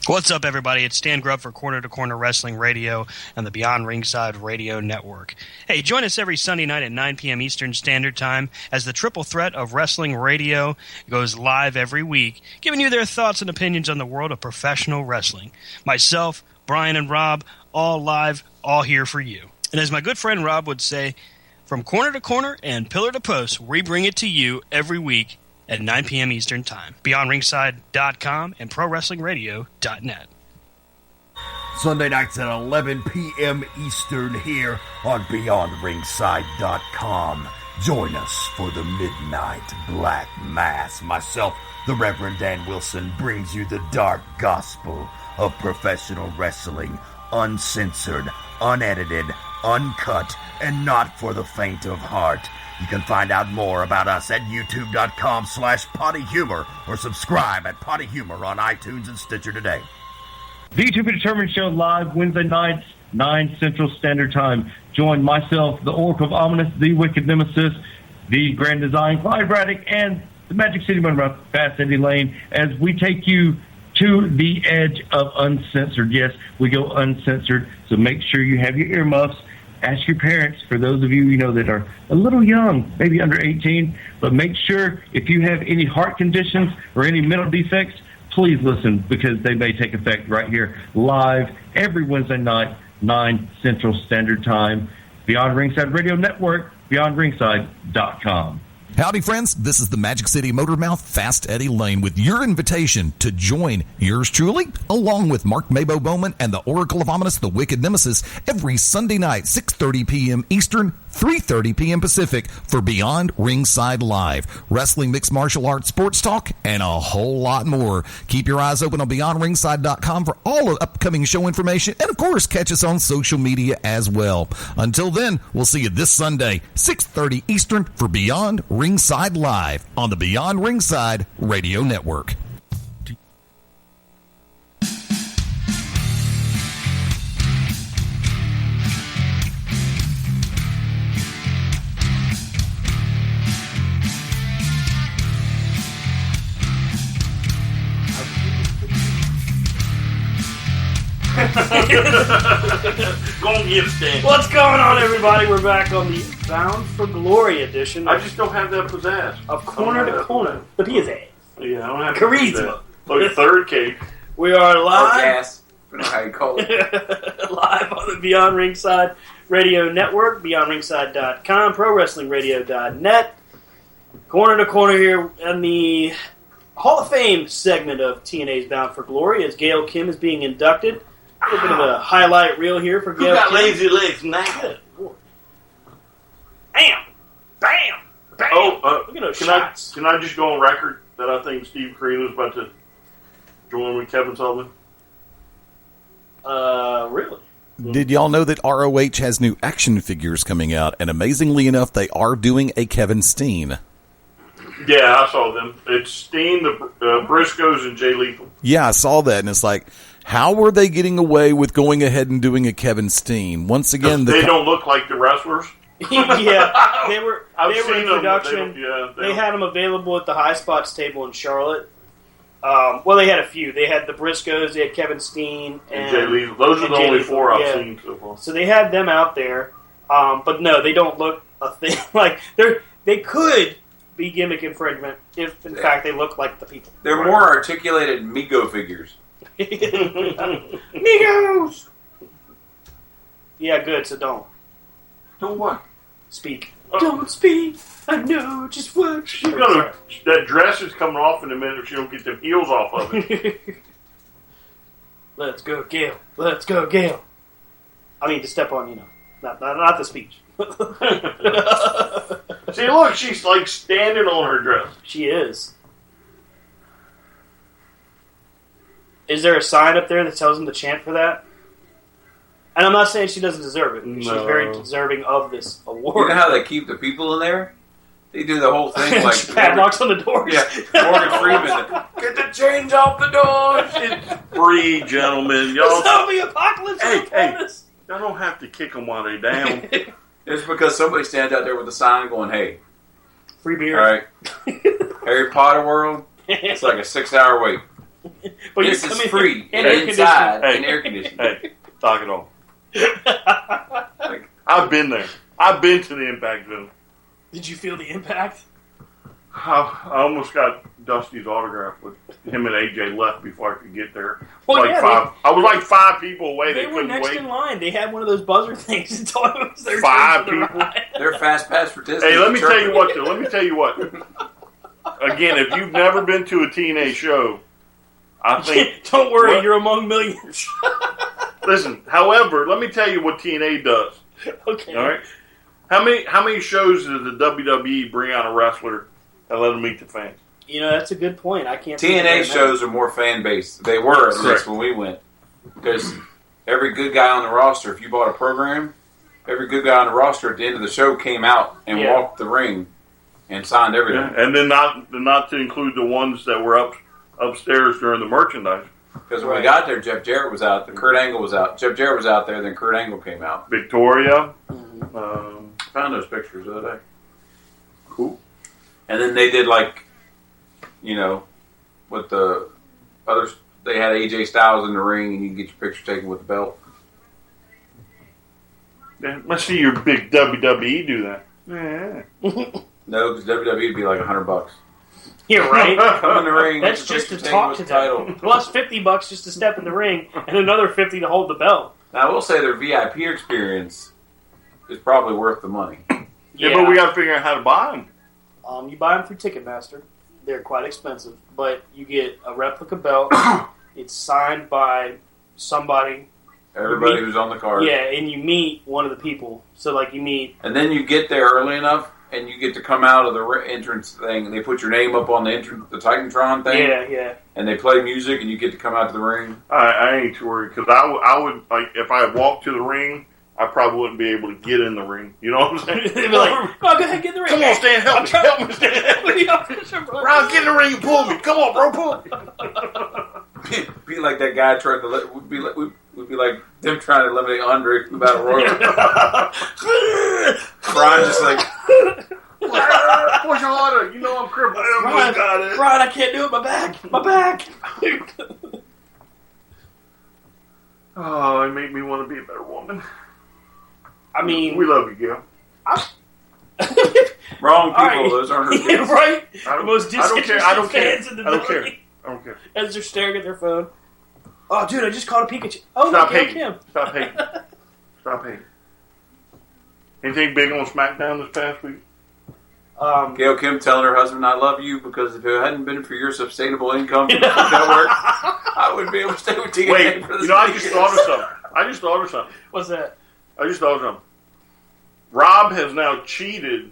What's up, everybody? It's Stan Grubb for Corner to Corner Wrestling Radio and the Beyond Ringside Radio Network. Hey, join us every Sunday night at 9 p.m. Eastern Standard Time as the triple threat of wrestling radio goes live every week, giving you their thoughts and opinions on the world of professional wrestling. Myself, Brian, and Rob, all live, all here for you. And as my good friend Rob would say, from corner to corner and pillar to post, we bring it to you every week at 9 p.m. Eastern Time. BeyondRingside.com and ProWrestlingRadio.net. Sunday nights at 11 p.m. Eastern here on BeyondRingside.com. Join us for the Midnight Black Mass. Myself, the Reverend Dan Wilson, brings you the dark gospel of professional wrestling, uncensored, unedited, uncut, and not for the faint of heart. You can find out more about us at youtube.com/pottyhumor or subscribe at Potty Humor on iTunes and Stitcher today. The To Be Determined Show live Wednesday nights, 9 Central Standard Time. Join myself, the Oracle of Ominous, the Wicked Nemesis, the Grand Design, Clyde Braddock, and the Magic City Runner, Fast Eddie Lane, as we take you to the edge of uncensored. Yes, we go uncensored, so make sure you have your earmuffs. Ask your parents, for those of you that are a little young, maybe under 18, but make sure if you have any heart conditions or any mental defects, please listen, because they may take effect right here live every Wednesday night, 9 Central Standard Time. Beyond Ringside Radio Network, BeyondRingside.com. Howdy, friends. This is the Magic City Motormouth, Fast Eddie Lane, with your invitation to join yours truly, along with Mark Mabo Bowman and the Oracle of Ominous, the Wicked Nemesis, every Sunday night, 6:30 p.m. Eastern, 3:30 p.m. Pacific, for Beyond Ringside Live. Wrestling, mixed martial arts, sports talk, and a whole lot more. Keep your eyes open on BeyondRingside.com for all of upcoming show information, and, of course, catch us on social media as well. Until then, we'll see you this Sunday, 6:30 Eastern, for Beyond Ringside Live on the Beyond Ringside Radio Network. Go on, give Stan. What's going on, everybody? We're back on the Bound for Glory edition I just don't have that pizzazz. of Corner to Corner. The pizzazz. Yeah, I don't have Charisma. Like third cake. We are Or live. gas. I don't know how you call it. Live on the Beyond Ringside Radio Network, BeyondRingside.com, ProWrestlingRadio.net. Corner to corner here in the Hall of Fame segment of TNA's Bound for Glory as Gail Kim is being inducted. A little bit of a highlight reel here for Who Gail got Kim. lazy legs now? Good Lord. Bam! Bam! Bam! Oh, Look at those can shots. I just go on record that I think Steve Carino is about to join with Kevin Sullivan? Really? Did y'all know that ROH has new action figures coming out? And amazingly enough, they are doing a Kevin Steen. Yeah, I saw them. It's Steen, the Briscoes, and Jay Lethal. Yeah, I saw that, and it's like, how were they getting away with going ahead and doing a Kevin Steen? Once again, They don't look like the wrestlers. Yeah, they were I've in seen them, but production. they They don't- had them available at the High Spots table in Charlotte. Well, they had a few. They had the Briscoes, they had Kevin Steen, and Jay Lethal. Those are and the Jay only Lethal, four I've yeah. seen so far. So they had them out there. But no, they don't look a thing like they could be gimmick infringement if, in fact, they look like the people. They're more articulated Mego figures. Migos! Yeah, good, so don't. Don't what? Speak. Don't speak. I know just what She's gonna. That dress is coming off in a minute if she don't get them heels off of it. Let's go, Gail. Let's go, Gail. I mean, to step on, not the speech. See, look, she's like standing on her dress. She is. Is there a sign up there that tells them to chant for that? And I'm not saying she doesn't deserve it. No. She's very deserving of this award. You know how they keep the people in there? They do the whole thing like padlocks on the doors. Yeah, Morgan Freeman. Get the chains off the doors. It's free, gentlemen. Y'all, it's not the apocalypse. Hey, y'all don't have to kick them while they're down. It's because somebody stands out there with a sign going, "Hey, free beer." All right, Harry Potter World. It's like a 6-hour wait. But this is free and inside and air conditioning. Hey, talk it on. I've been there. I've been to the Impact Zone. Did you feel the impact? I almost got Dusty's autograph, but him and AJ left before I could get there. Well, I was like 5 people away. They were next in line. They had one of those buzzer things and told them it was their 5 people. They're fast pass participants. Hey, let me tell you what. Let me tell you what. Again, if you've never been to a TNA show, I think don't worry, you're among millions. Listen, however, let me tell you what TNA does. Okay. All right. How many shows does the WWE bring out a wrestler and let them meet the fans? That's a good point. I can't. TNA shows are more fan based. They were at least when we went, because every good guy on the roster, if you bought a program, every good guy on the roster at the end of the show came out and walked the ring and signed everything. Yeah. And then not to include the ones that were upstairs during the merchandise. Because when we got there, Jeff Jarrett was out. Kurt Angle was out. Jeff Jarrett was out there. Then Kurt Angle came out. Victoria. Found those pictures the other day. Cool. And then they did with the others. They had AJ Styles in the ring, and you can get your picture taken with the belt. Yeah, let's see your big WWE do that. Yeah. No, because WWE would be like $100. You're right. Come in the ring. That's just to talk to them. Plus $50 just to step in the ring, and another $50 to hold the belt. Now, I will say their VIP experience is probably worth the money. Yeah, but we got to figure out how to buy them. You buy them through Ticketmaster. They're quite expensive, but you get a replica belt. It's signed by somebody. Everybody who's on the card. Yeah, and you meet one of the people. So, you meet... And then you get there early enough, and you get to come out of the entrance thing, and they put your name up on the Titantron thing. Yeah. And they play music, and you get to come out to the ring. I ain't too worried, because I would, if I walked to the ring, I probably wouldn't be able to get in the ring. You know what I'm saying? They'd be like, go ahead, get in the ring. Come on, Stan, help me, Stan. Ron, get in the ring and pull me. Come on, bro, pull me. Be like that guy trying to would be like them trying to eliminate Andre from the Battle Royal. Ron just like push harder. You know I'm crippled. Ron, I can't do it. My back. Oh, it made me want to be a better woman. I mean, we love you, Gail. Wrong people. Right. Those aren't her kids. Yeah, right. The most disinterested fans in the building. I don't care. As they're staring at their phone. Oh, dude, I just caught a Pikachu. Oh, Stop look, hating. Kim. Stop hating. Anything big on SmackDown this past week? Gail Kim telling her husband, "I love you," because if it hadn't been for your sustainable income from the network, I wouldn't be able to stay with TNA. Wait, for this I just thought of something. What's that? I just thought of something. Rob has now cheated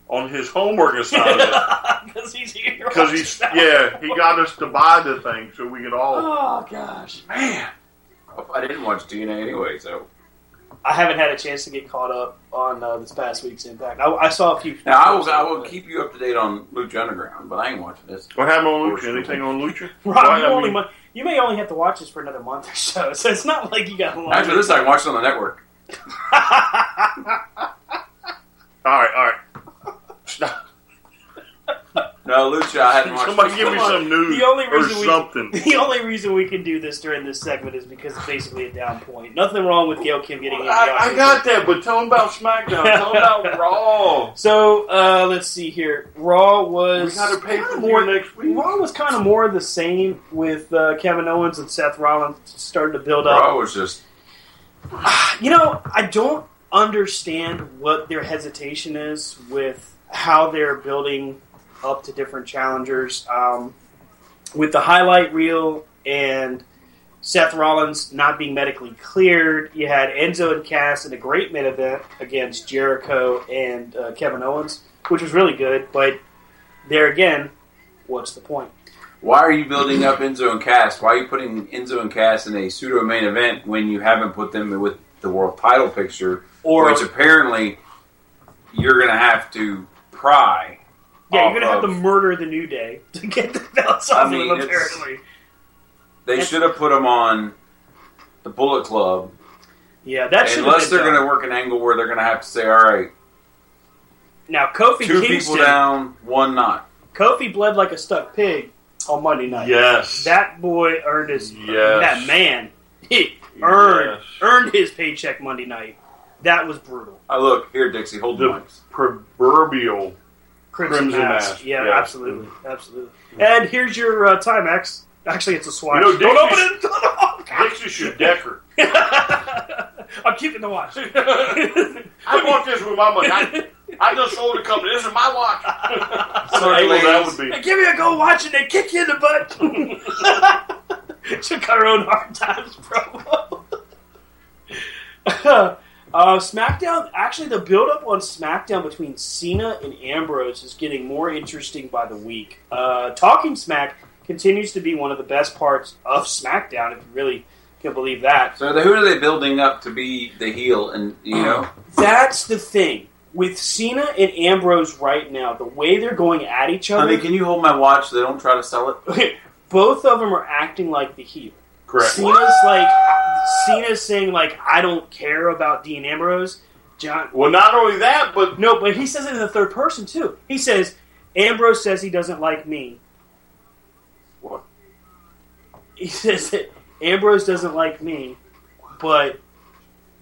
on his homework assignment because he's here. Because he got us to buy the thing so we could all. Oh gosh, man! I didn't watch TNA anyway, so I haven't had a chance to get caught up on this past week's Impact. I saw a few. Now I will keep you up to date on Lucha Underground, but I ain't watching this. What happened on Lucha? Anything on Lucha? Rob, you may only have to watch this for another month or so it's not like you got a long. After this, I can watch it on the network. All right. Stop. No, Lucha, I hadn't watched. Somebody give me some news or something. The only reason we can do this during this segment is because it's basically a down point. Nothing wrong with Gail Kim getting in. I got that, but tell them about SmackDown. Tell them about Raw. So, let's see here. Raw was... We got to pay for more next week. Raw was kind of more of the same with Kevin Owens and Seth Rollins started to build up. Raw was just... I don't understand what their hesitation is with how they're building up to different challengers. With the highlight reel and Seth Rollins not being medically cleared. You had Enzo and Cass in a great main event against Jericho and Kevin Owens, which was really good. But there again, what's the point? Why are you building up Enzo and Cass? Why are you putting Enzo and Cass in a pseudo main event when you haven't put them with the world title picture, which apparently you're going to have to pry? Yeah, you're going to have to murder the New Day to get the belts off of them, apparently. They should have put them on the Bullet Club. Yeah, that should unless they're going to work an angle where they're going to have to say, all right, now Kofi two Kingston, people down, one not. Kofi bled like a stuck pig on Monday night. Yes. That boy earned his... That man, he earned his paycheck Monday night. That was brutal. Look, here, Dixie, hold the mics. Proverbial Crimson Mask. Yeah, absolutely. Absolutely. And here's your Timex. Actually, it's a swatch. Don't open it! Dixie should deck her. I'm keeping the watch. I bought this with my money. I just sold the company. This is my watch. That would be. They give you a gold watch and they kick you in the butt. Took our own hard times promo. SmackDown, actually the build-up on SmackDown between Cena and Ambrose is getting more interesting by the week. Talking Smack continues to be one of the best parts of SmackDown, if you really can believe that. So who are they building up to be the heel? And that's the thing. With Cena and Ambrose right now, the way they're going at each other... Honey, can you hold my watch so they don't try to sell it? Both of them are acting like the heel. Correct. Cena's saying, like, I don't care about Dean Ambrose. Well, not only that, but... No, but he says it in the third person, too. He says, Ambrose says he doesn't like me. What? He says that Ambrose doesn't like me, but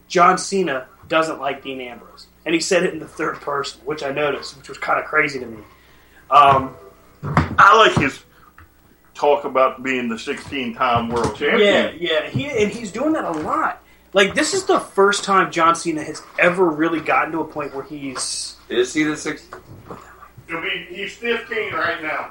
John Cena doesn't like Dean Ambrose. And he said it in the third person, which I noticed, which was kind of crazy to me. I like his talk about being the 16-time world champion. Yeah. He's doing that a lot. Like, this is the first time John Cena has ever really gotten to a point where he's... Is he the 16? He's 15 right now.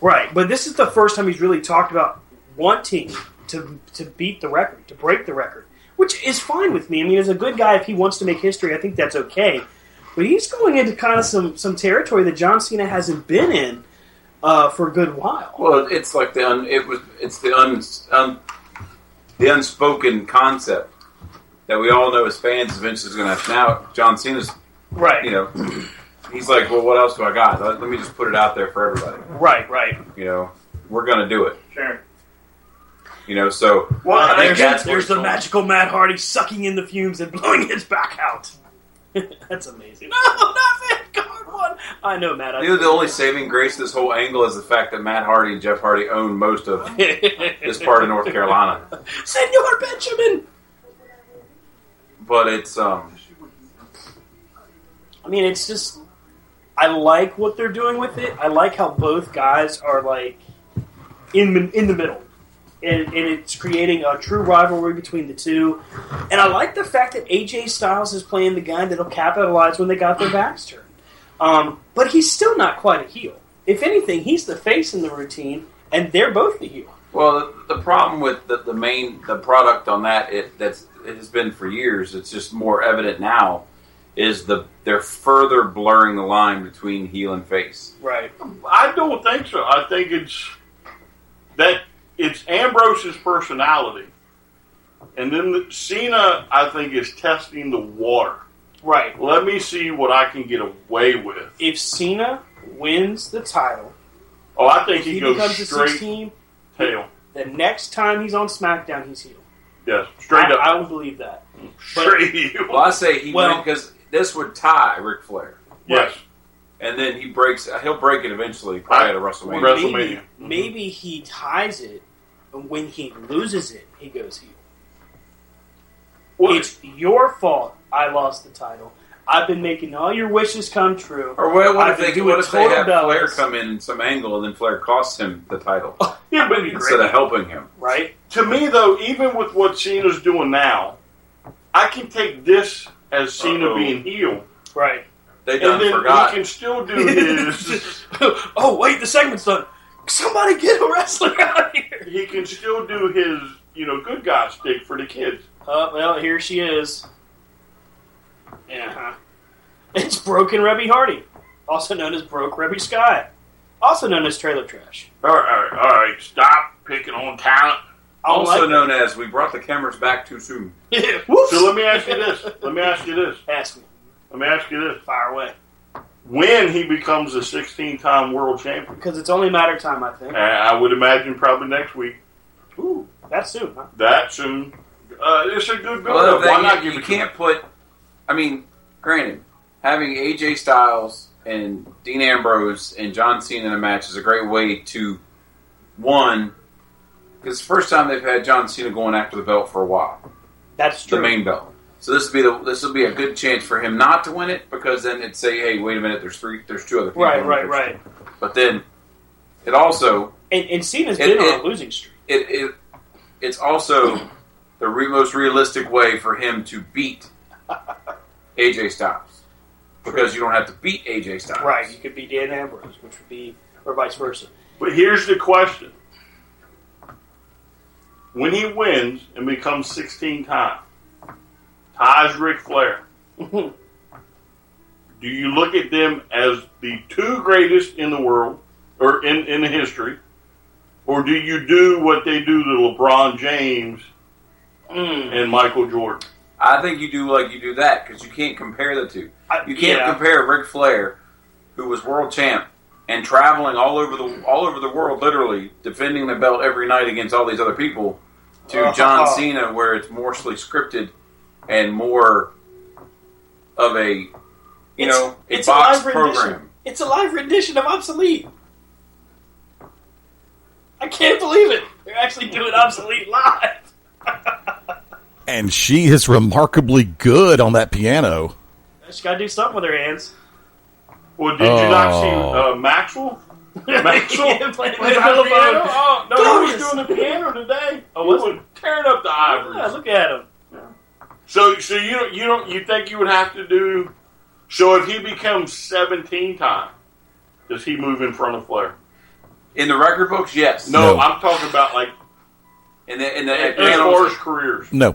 Right, but this is the first time he's really talked about wanting to beat the record, to break the record, which is fine with me. I mean, as a good guy, if he wants to make history, I think that's okay. But he's going into kind of some territory that John Cena hasn't been in for a good while. Well, it's like the unspoken concept that we all know as fans eventually is going to have. Now, John Cena's right. He's like, well, what else do I got? Let me just put it out there for everybody. Right. We're going to do it. Sure. So... Well, there's the magical Matt Hardy sucking in the fumes and blowing his back out. That's amazing. No, not Vanguard one. I know, Matt. The only saving grace of this whole angle is the fact that Matt Hardy and Jeff Hardy own most of this part of North Carolina. Senor Benjamin! But it's... I mean, it's just... I like what they're doing with it. I like how both guys are, like, in the middle. And it's creating a true rivalry between the two. And I like the fact that AJ Styles is playing the guy that'll capitalize when they got their backs turned. But he's still not quite a heel. If anything, he's the face in the routine, and they're both the heel. Well, the problem with the product on that, it has been for years, it's just more evident now, is they're further blurring the line between heel and face. Right. I don't think so. I think it's Ambrose's personality. And then Cena, I think, is testing the water. Right. Let me see what I can get away with. If Cena wins the title... I think he goes becomes straight 16, tail. The next time he's on SmackDown, he's heel. Yes, straight up. I would believe that. Straight heel. Well, I say he wins because this would tie Ric Flair. Yes. And then he'll break it eventually, probably at a WrestleMania. Maybe he ties it, and when he loses it, he goes heel. What? It's your fault I lost the title. I've been making all your wishes come true. Or what if they have Flair come in some angle and then Flair costs him the title? Yeah, but instead of helping him. Right? To me, though, even with what Cena's doing now, I can take this as Cena being heel. Right. They done forgot. He can still do his... Oh, wait, the segment's done. Somebody get a wrestler out of here. He can still do his, good guy stick for the kids. Well, here she is. Yeah, it's Broken Rebby Hardy, also known as Broke Rebby Sky, also known as Trailer Trash. All right. Stop picking on talent. Also known as we brought the cameras back too soon. So let me ask you this. Ask me. Let me ask you this. Fire away. When he becomes a 16-time world champion? Because it's only a matter of time, I think. I would imagine probably next week. Ooh, that soon, huh? That soon. It's a good build-up. Why not? You can't put... I mean, granted, having AJ Styles and Dean Ambrose and John Cena in a match is a great way to, one, because it's the first time they've had John Cena going after the belt for a while. That's true. The main belt. So this will be a good chance for him not to win it, because then it'd say, hey, wait a minute, there's two other people. Right. But then it also... And Cena's been on a losing streak. It's also the most realistic way for him to beat AJ Styles. Because you don't have to beat AJ Styles. Right, you could beat Dan Ambrose, which would be, or vice versa. But here's the question. When he wins and becomes 16 times, ties Ric Flair, do you look at them as the two greatest in the world, or in the history, or do you do what they do to LeBron James and Michael Jordan? I think you do that, because you can't compare the two. You can't compare Ric Flair, who was world champ and traveling all over the world, literally defending the belt every night against all these other people, to John Cena, where it's mostly scripted and more of a box program. It's a live rendition of Obsolete. I can't believe it. They're actually doing Obsolete live. And she is remarkably good on that piano. She's got to do something with her hands. Well, did you not see Maxwell? Maxwell Yeah, playing was the on the piano. piano? Oh, no, he was doing the piano today. Oh, He was tearing up the ivories. Yeah, look at him. So you think you would have to do? So if he becomes 17 times, does he move in front of Flair? In the record books, yes. No. I'm talking about like as far as careers. No.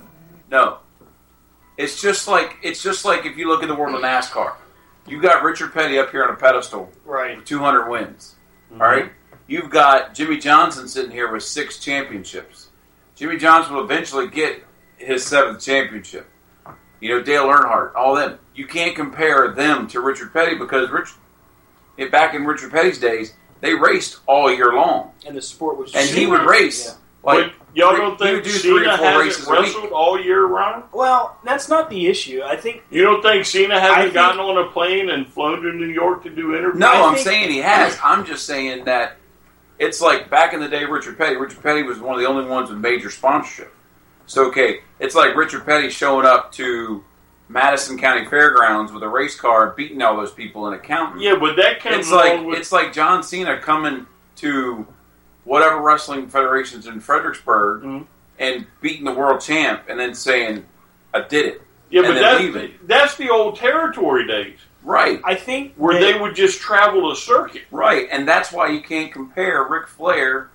It's just like if you look at the world of NASCAR. You got Richard Petty up here on a pedestal, right? With 200 wins. Mm-hmm. All right. You've got Jimmy Johnson sitting here with 6 championships. Jimmy Johnson will eventually get his 7th championship. Dale Earnhardt, all them. You can't compare them to Richard Petty, because back in Richard Petty's days, they raced all year long, and the sport was. And he would race. Yeah. But y'all don't think Cena hasn't wrestled all year round? Well, that's not the issue. I think you don't think Cena hasn't gotten on a plane and flown to New York to do interviews. No, I'm saying he has. I'm just saying that it's like back in the day, Richard Petty. Richard Petty was one of the only ones with major sponsorship. So it's like Richard Petty showing up to Madison County Fairgrounds with a race car, beating all those people and accounting. Yeah, but that comes it's like John Cena coming to whatever wrestling federations in Fredericksburg and beating the world champ and then saying, I did it. Yeah, but that's the old territory days. Right. I think where they would just travel a circuit. Right, and that's why you can't compare Ric Flair.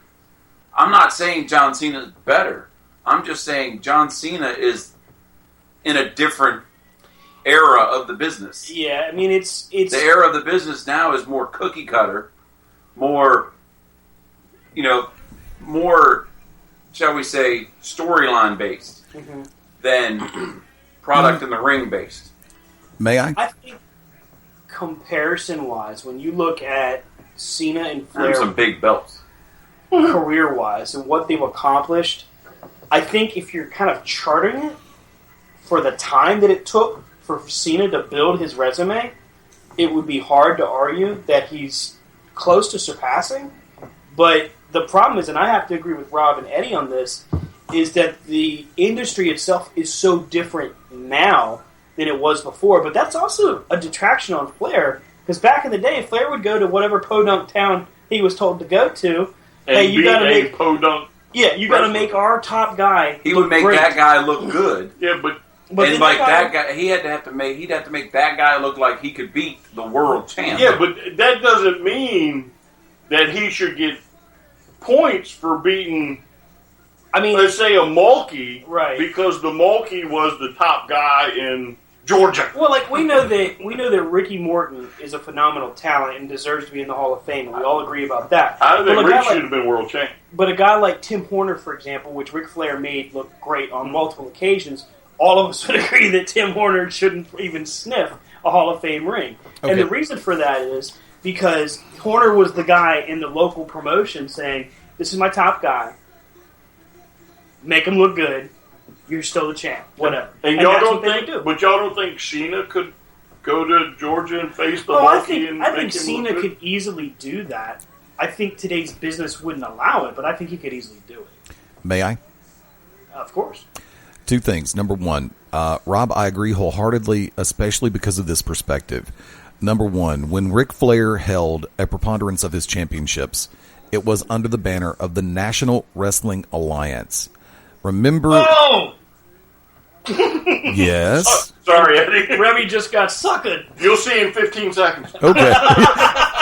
I'm not saying John Cena is better. I'm just saying John Cena is in a different era of the business. Yeah, I mean, it's the era of the business now is more cookie cutter, more, more, shall we say, storyline based than product in the ring based. May I? I think comparison wise, when you look at Cena and Flair, some big belts, career wise, and what they've accomplished, I think if you're kind of charting it for the time that it took for Cena to build his resume, it would be hard to argue that he's close to surpassing. But the problem is, and I have to agree with Rob and Eddie on this, is that the industry itself is so different now than it was before. But that's also a detraction on Flair, because back in the day, Flair would go to whatever podunk town he was told to go to. And hey, you got to make podunk. Yeah, you got to make our top guy. He would make that guy look good. Yeah, but and like that guy, he'd have to make that guy look like he could beat the world champ. Yeah, but that doesn't mean that he should get points for beating I mean, let's say a Mulkey, right? Because the Mulkey was the top guy in Georgia. Well, like we know that Ricky Morton is a phenomenal talent and deserves to be in the Hall of Fame, and we all agree about that. I think Rick should have been world champion. But a guy like Tim Horner, for example, which Ric Flair made look great on multiple occasions, all of us would agree that Tim Horner shouldn't even sniff a Hall of Fame ring. Okay. And the reason for that is because Horner was the guy in the local promotion saying, "This is my top guy. Make him look good. You're still the champ. Whatever." And y'all don't think, but y'all don't think Cena could go to Georgia and face the Mulkey and I think Cena could easily do that. I think today's business wouldn't allow it, but I think he could easily do it. May I? Of course. Two things. Number one, Rob, I agree wholeheartedly, especially because of this perspective. Number one, when Ric Flair held a preponderance of his championships, it was under the banner of the National Wrestling Alliance. Remember? Oh! Yes. Sorry, Eddie. Remy just got suckered. You'll see in 15 seconds. Okay.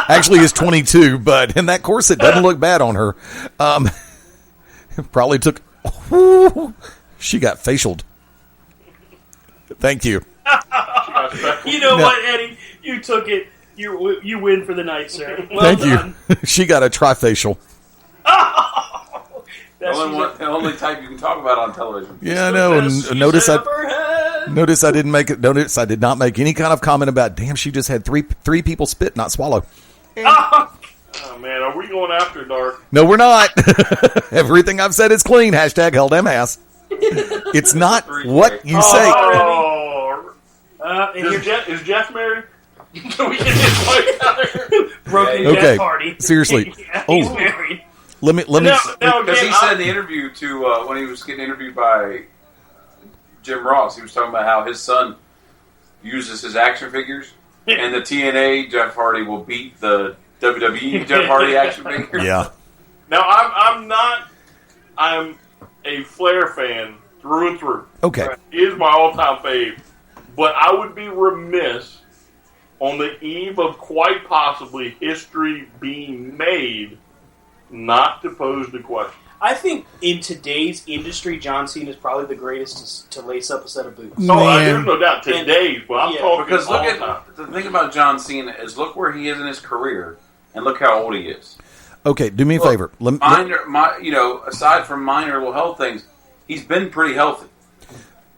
Actually, it's 22, but in that course, it doesn't look bad on her. Probably took... She got facialed. Thank you. You know what, Eddie? You took it. You win for the night, sir. Well Thank done. you. She got a trifacial. Oh! The only type you can talk about on television. Yeah, I know. And notice I didn't make it. Notice I did not make any kind of comment about. Damn, she just had three people spit, not swallow. Oh man, are we going after dark? No, we're not. Everything I've said is clean. Hashtag held them ass. It's not what you say. Is Jeff married? Can we get this fight out here? Broken death party. Seriously. He's married. Let me. Because he said in the interview when he was getting interviewed by Jim Ross, he was talking about how his son uses his action figures, and the TNA Jeff Hardy will beat the WWE Jeff Hardy action figures. Yeah. Now I'm a Flair fan through and through. Okay. He is my all-time fave, but I would be remiss on the eve of quite possibly history being made not to pose the question. I think in today's industry, John Cena is probably the greatest to lace up a set of boots. There's no doubt today's, but I'm talking because look at the thing about John Cena is look where he is in his career and look how old he is. Okay, do me a favor. Aside from minor little health things, he's been pretty healthy,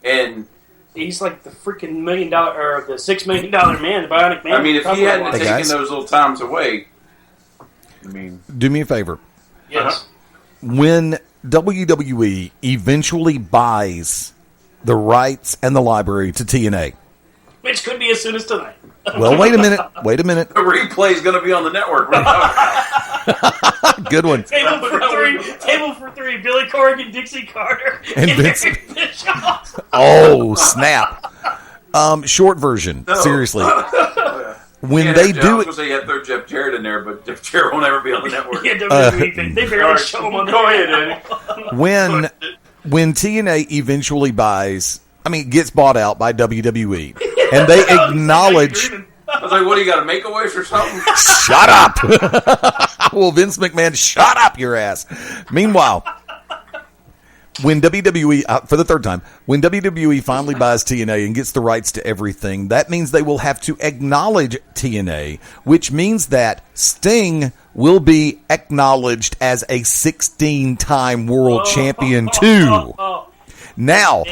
and he's like the freaking $1 million or the $6 million man, the Bionic Man. I mean, if he hadn't taken those little times away, do me a favor. Yes. When WWE eventually buys the rights and the library to TNA, which could be as soon as tonight. Well, wait a minute. The replay is going to be on the network. Good one. Table for three. Billy Corgan, Dixie Carter, and Vince Bischoff. Oh, snap. Short version. No. Seriously. When they do it... I was going to say you had to throw Jeff Jarrett in there, but Jeff Jarrett won't ever be on the network. They barely show him on the network. When TNA eventually gets bought out by WWE, and they acknowledge... I was like, what, do you got a Make-A-Wish or something? Shut up! Well, Vince McMahon, shut up your ass. Meanwhile, when WWE, for the third time, when WWE finally buys TNA and gets the rights to everything, that means they will have to acknowledge TNA, which means that Sting will be acknowledged as a 16-time world champion too. Now,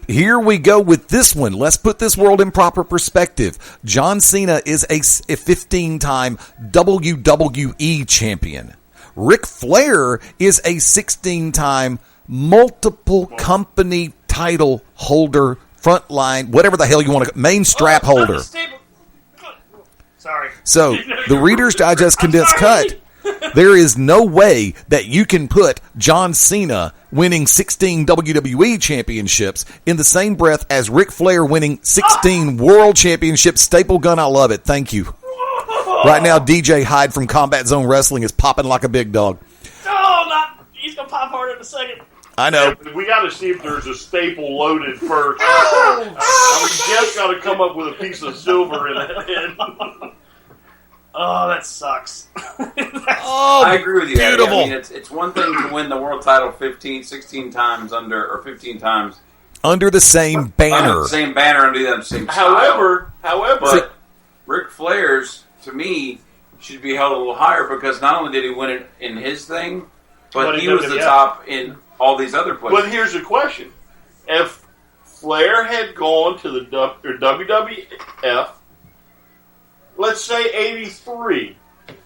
here we go with this one. Let's put this world in proper perspective. John Cena is a 15-time WWE champion. Ric Flair is a 16-time multiple company title holder, frontline, whatever the hell you want to, main strap holder. Sorry. So, the Reader's Digest condensed cut. There is no way that you can put John Cena winning 16 WWE championships in the same breath as Ric Flair winning 16 world championships. Staple gun, I love it. Thank you. Right now, DJ Hyde from Combat Zone Wrestling is popping like a big dog. He's going to pop hard in a second. I know. Yeah, we got to see if there's a staple loaded first. We just got to come up with a piece of silver in it. Oh, that sucks. Oh, I agree with you. beautiful. I mean, it's one thing to win the world title 15, 16 times or 15 times under the same banner. under the same banner under the same style. However, But Ric Flair's, to me, should be held a little higher because not only did he win it in his thing, but he was the top in all these other places. but here's the question: if Flair had gone to the WWF, let's say '83,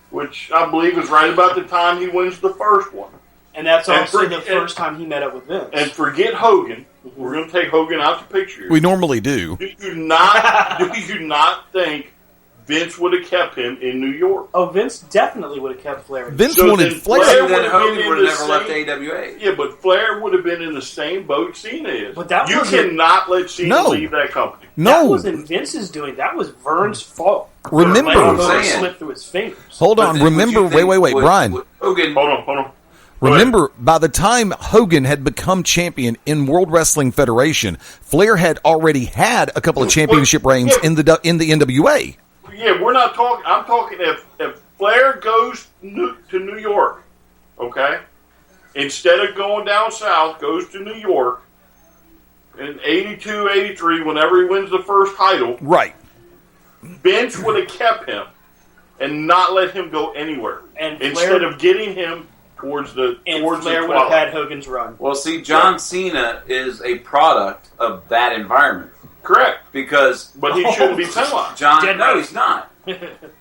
which I believe is right about the time he wins the first one, And that's also the first time he met up with Vince. and forget Hogan. We're going to take Hogan out the picture. We normally do. Do you not think Vince would have kept him in New York? Oh, Vince definitely would have kept Flair. Vince So wanted then Flair. Flair then would've Hogan been in would have the never left same- AWA. Yeah, but Flair would have been in the same boat Cena is. But that you wasn't- cannot let Cena No. leave that company. That No. wasn't Vince's doing. That was Vern's fault. Remember. Letting Hogan saying. slip through his fingers. Hold But on. then would Remember. you think Wait, would- Brian. would Hogan. Hold on. Remember, by the time Hogan had become champion in World Wrestling Federation, Flair had already had a couple of championship reigns in the NWA. Yeah, we're not talking. I'm talking if Flair goes to New York, okay, instead of going down south, goes to New York in '82, '83, whenever he wins the first title, Right. Vince would have kept him and not let him go anywhere. And Instead Flair, of getting him towards the and towards Flair the would have twilight. had Hogan's run. Well, see, John Cena is a product of that environment Correct, because but he shouldn't be penalized. Dead No, right. he's not.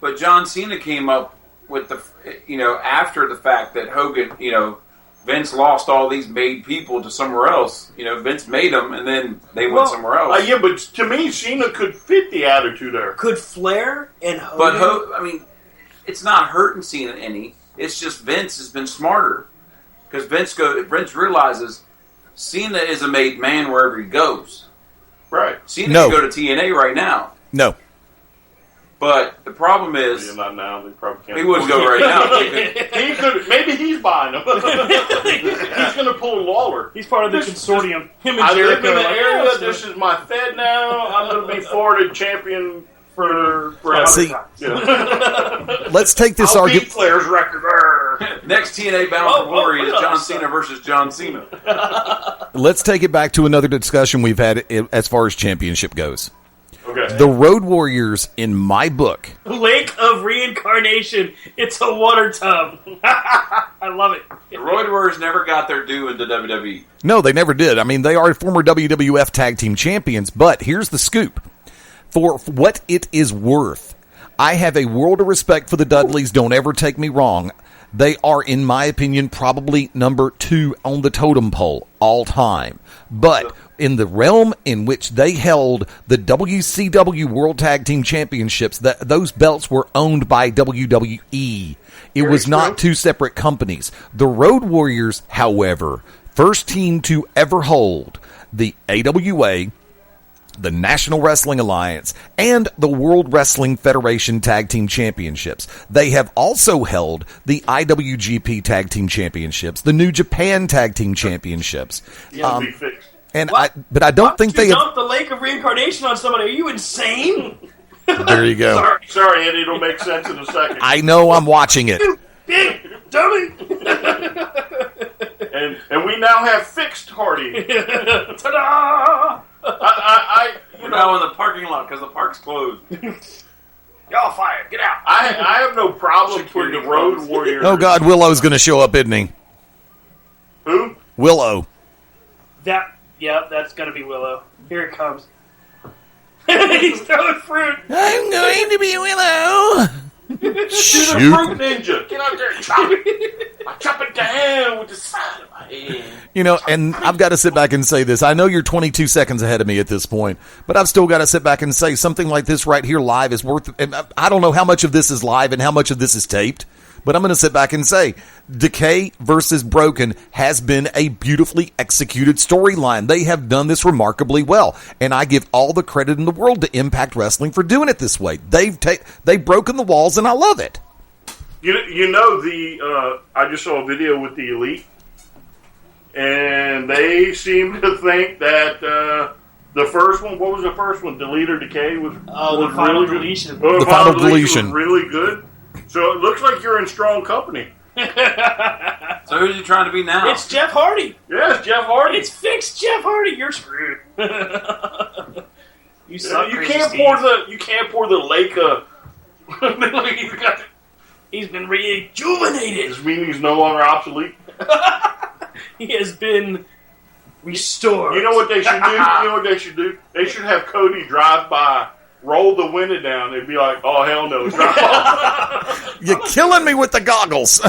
But John Cena came up with after the fact that Hogan, Vince lost all these made people to somewhere else. Vince made them, and then they went somewhere else. Yeah, but to me, Cena could fit the attitude there. Could Flair and Hogan... But it's not hurting Cena any. It's just Vince has been smarter because Vince realizes Cena is a made man wherever he goes. Right. Cena No. can go to TNA right now, No. but the problem is Yeah, not now. They probably can't. he wouldn't go right now. He could. Maybe he's buying them. He's going to pull Lawler. He's part of the consortium. Him and I live Jericho in the are like, area. "Yeah, This is my Fed now. I'm going to be Florida champion for See, yeah. let's take this I'll beat argument. Flair's record. Next TNA Bound for Glory is John Cena versus John Cena. Let's take it back to another discussion we've had as far as championship goes. Okay. The Road Warriors, in my book, Lake of Reincarnation. It's a water tub. I love it. The Road Warriors never got their due in the WWE. no, they never did. I mean, they are former WWF Tag Team Champions, but here's the scoop. For what it is worth, I have a world of respect for the Dudleys. Don't ever take me wrong. They are, in my opinion, probably number 2 on the totem pole all time. But in the realm in which they held the WCW World Tag Team Championships, those belts were owned by WWE. It was not two separate companies. The Road Warriors, however, first team to ever hold the AWA, the National Wrestling Alliance, and the World Wrestling Federation Tag Team Championships. They have also held the IWGP Tag Team Championships, the New Japan Tag Team Championships. It'll be fixed. But I don't think you they have. dump the Lake of Reincarnation on somebody. Are you insane? There you go. Sorry, Eddie. It'll make sense in a second. I know I'm watching it. Big dummy. And we now have fixed Hardy. Ta-da! We're now in the parking lot because the park's closed. Y'all fired. Get out. I have no problem putting the Road closed. Warriors. Oh, God, Willow's going to show up, isn't he? Who? Willow. That's gonna be Willow. Here it comes. He's throwing fruit. I'm going to be Willow. She's a Shoot. fruit ninja. Get out there and chop it. I chop it down with the side of my hand. And I've got to sit back and say this. I know you're 22 seconds ahead of me at this point, but I've still got to sit back and say something like this right here live is worth. And I don't know how much of this is live and how much of this is taped, but I'm going to sit back and say Decay versus Broken has been a beautifully executed storyline. They have done this remarkably well, and I give all the credit in the world to Impact Wrestling for doing it this way. They've broken the walls, and I love it. I just saw a video with the Elite, and they seem to think that the first one, what was the first one? Delete or Decay was The Final really good. Deletion. Oh, The Final Deletion. was really good. So it looks like you're in strong company. So who's he trying to be now? It's Jeff Hardy. Yes, Jeff Hardy. It's fixed Jeff Hardy. You're screwed. You suck. You Crazy can't Steve. pour the lake of. He's been rejuvenated. Does mean he's no longer obsolete? He has been restored. You know what they should do? They should have Cody drive by, roll the window down, and be like, "Oh hell no, drive off." You're killing me with the goggles.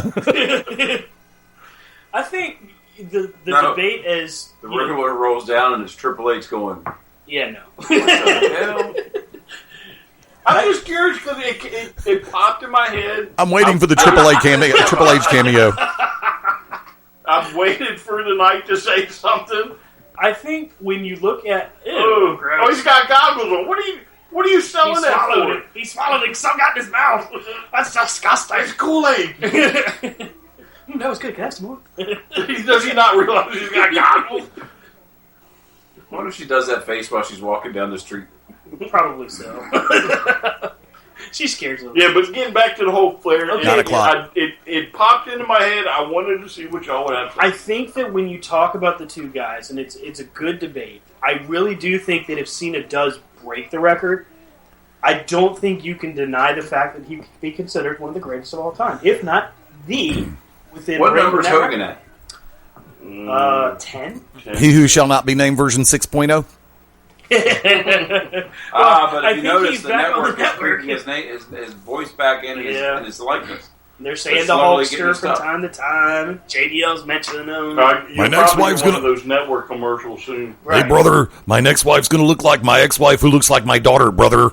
I think the debate is the river rolls down and it's Triple H going. Yeah, no. What the hell? I'm just curious because it popped in my head. I'm waiting for the Triple H cameo. I've waited for the night to say something. I think when you look at he's got goggles on. What are you selling he that swallowed for? it. He swallowed it. Some got in his mouth. That's disgusting. It's Kool-Aid. That was good. Can I have some more? Does he not realize he's got goggles? What if she does that face while she's walking down the street? Probably so. She scares him. Yeah, but getting back to the whole Flair, Okay. 9 o'clock. It popped into my head. I wanted to see what y'all would have to say. I think that when you talk about the two guys, and it's a good debate, I really do think that if Cena does break the record, I don't think you can deny the fact that he could be considered one of the greatest of all time, if not the within. What breaking number's that Hogan record. at? 10. He who shall not be named version 6.0. But I if you think notice, he's the back on network the is network. bringing his voice back in and his likeness. They're saying They're the slowly Hulkster getting from stuff. time to time. JBL's mentioning them. My next wife's one gonna- of those network commercials soon. Hey, brother, my next wife's going to look like my ex-wife who looks like my daughter, brother.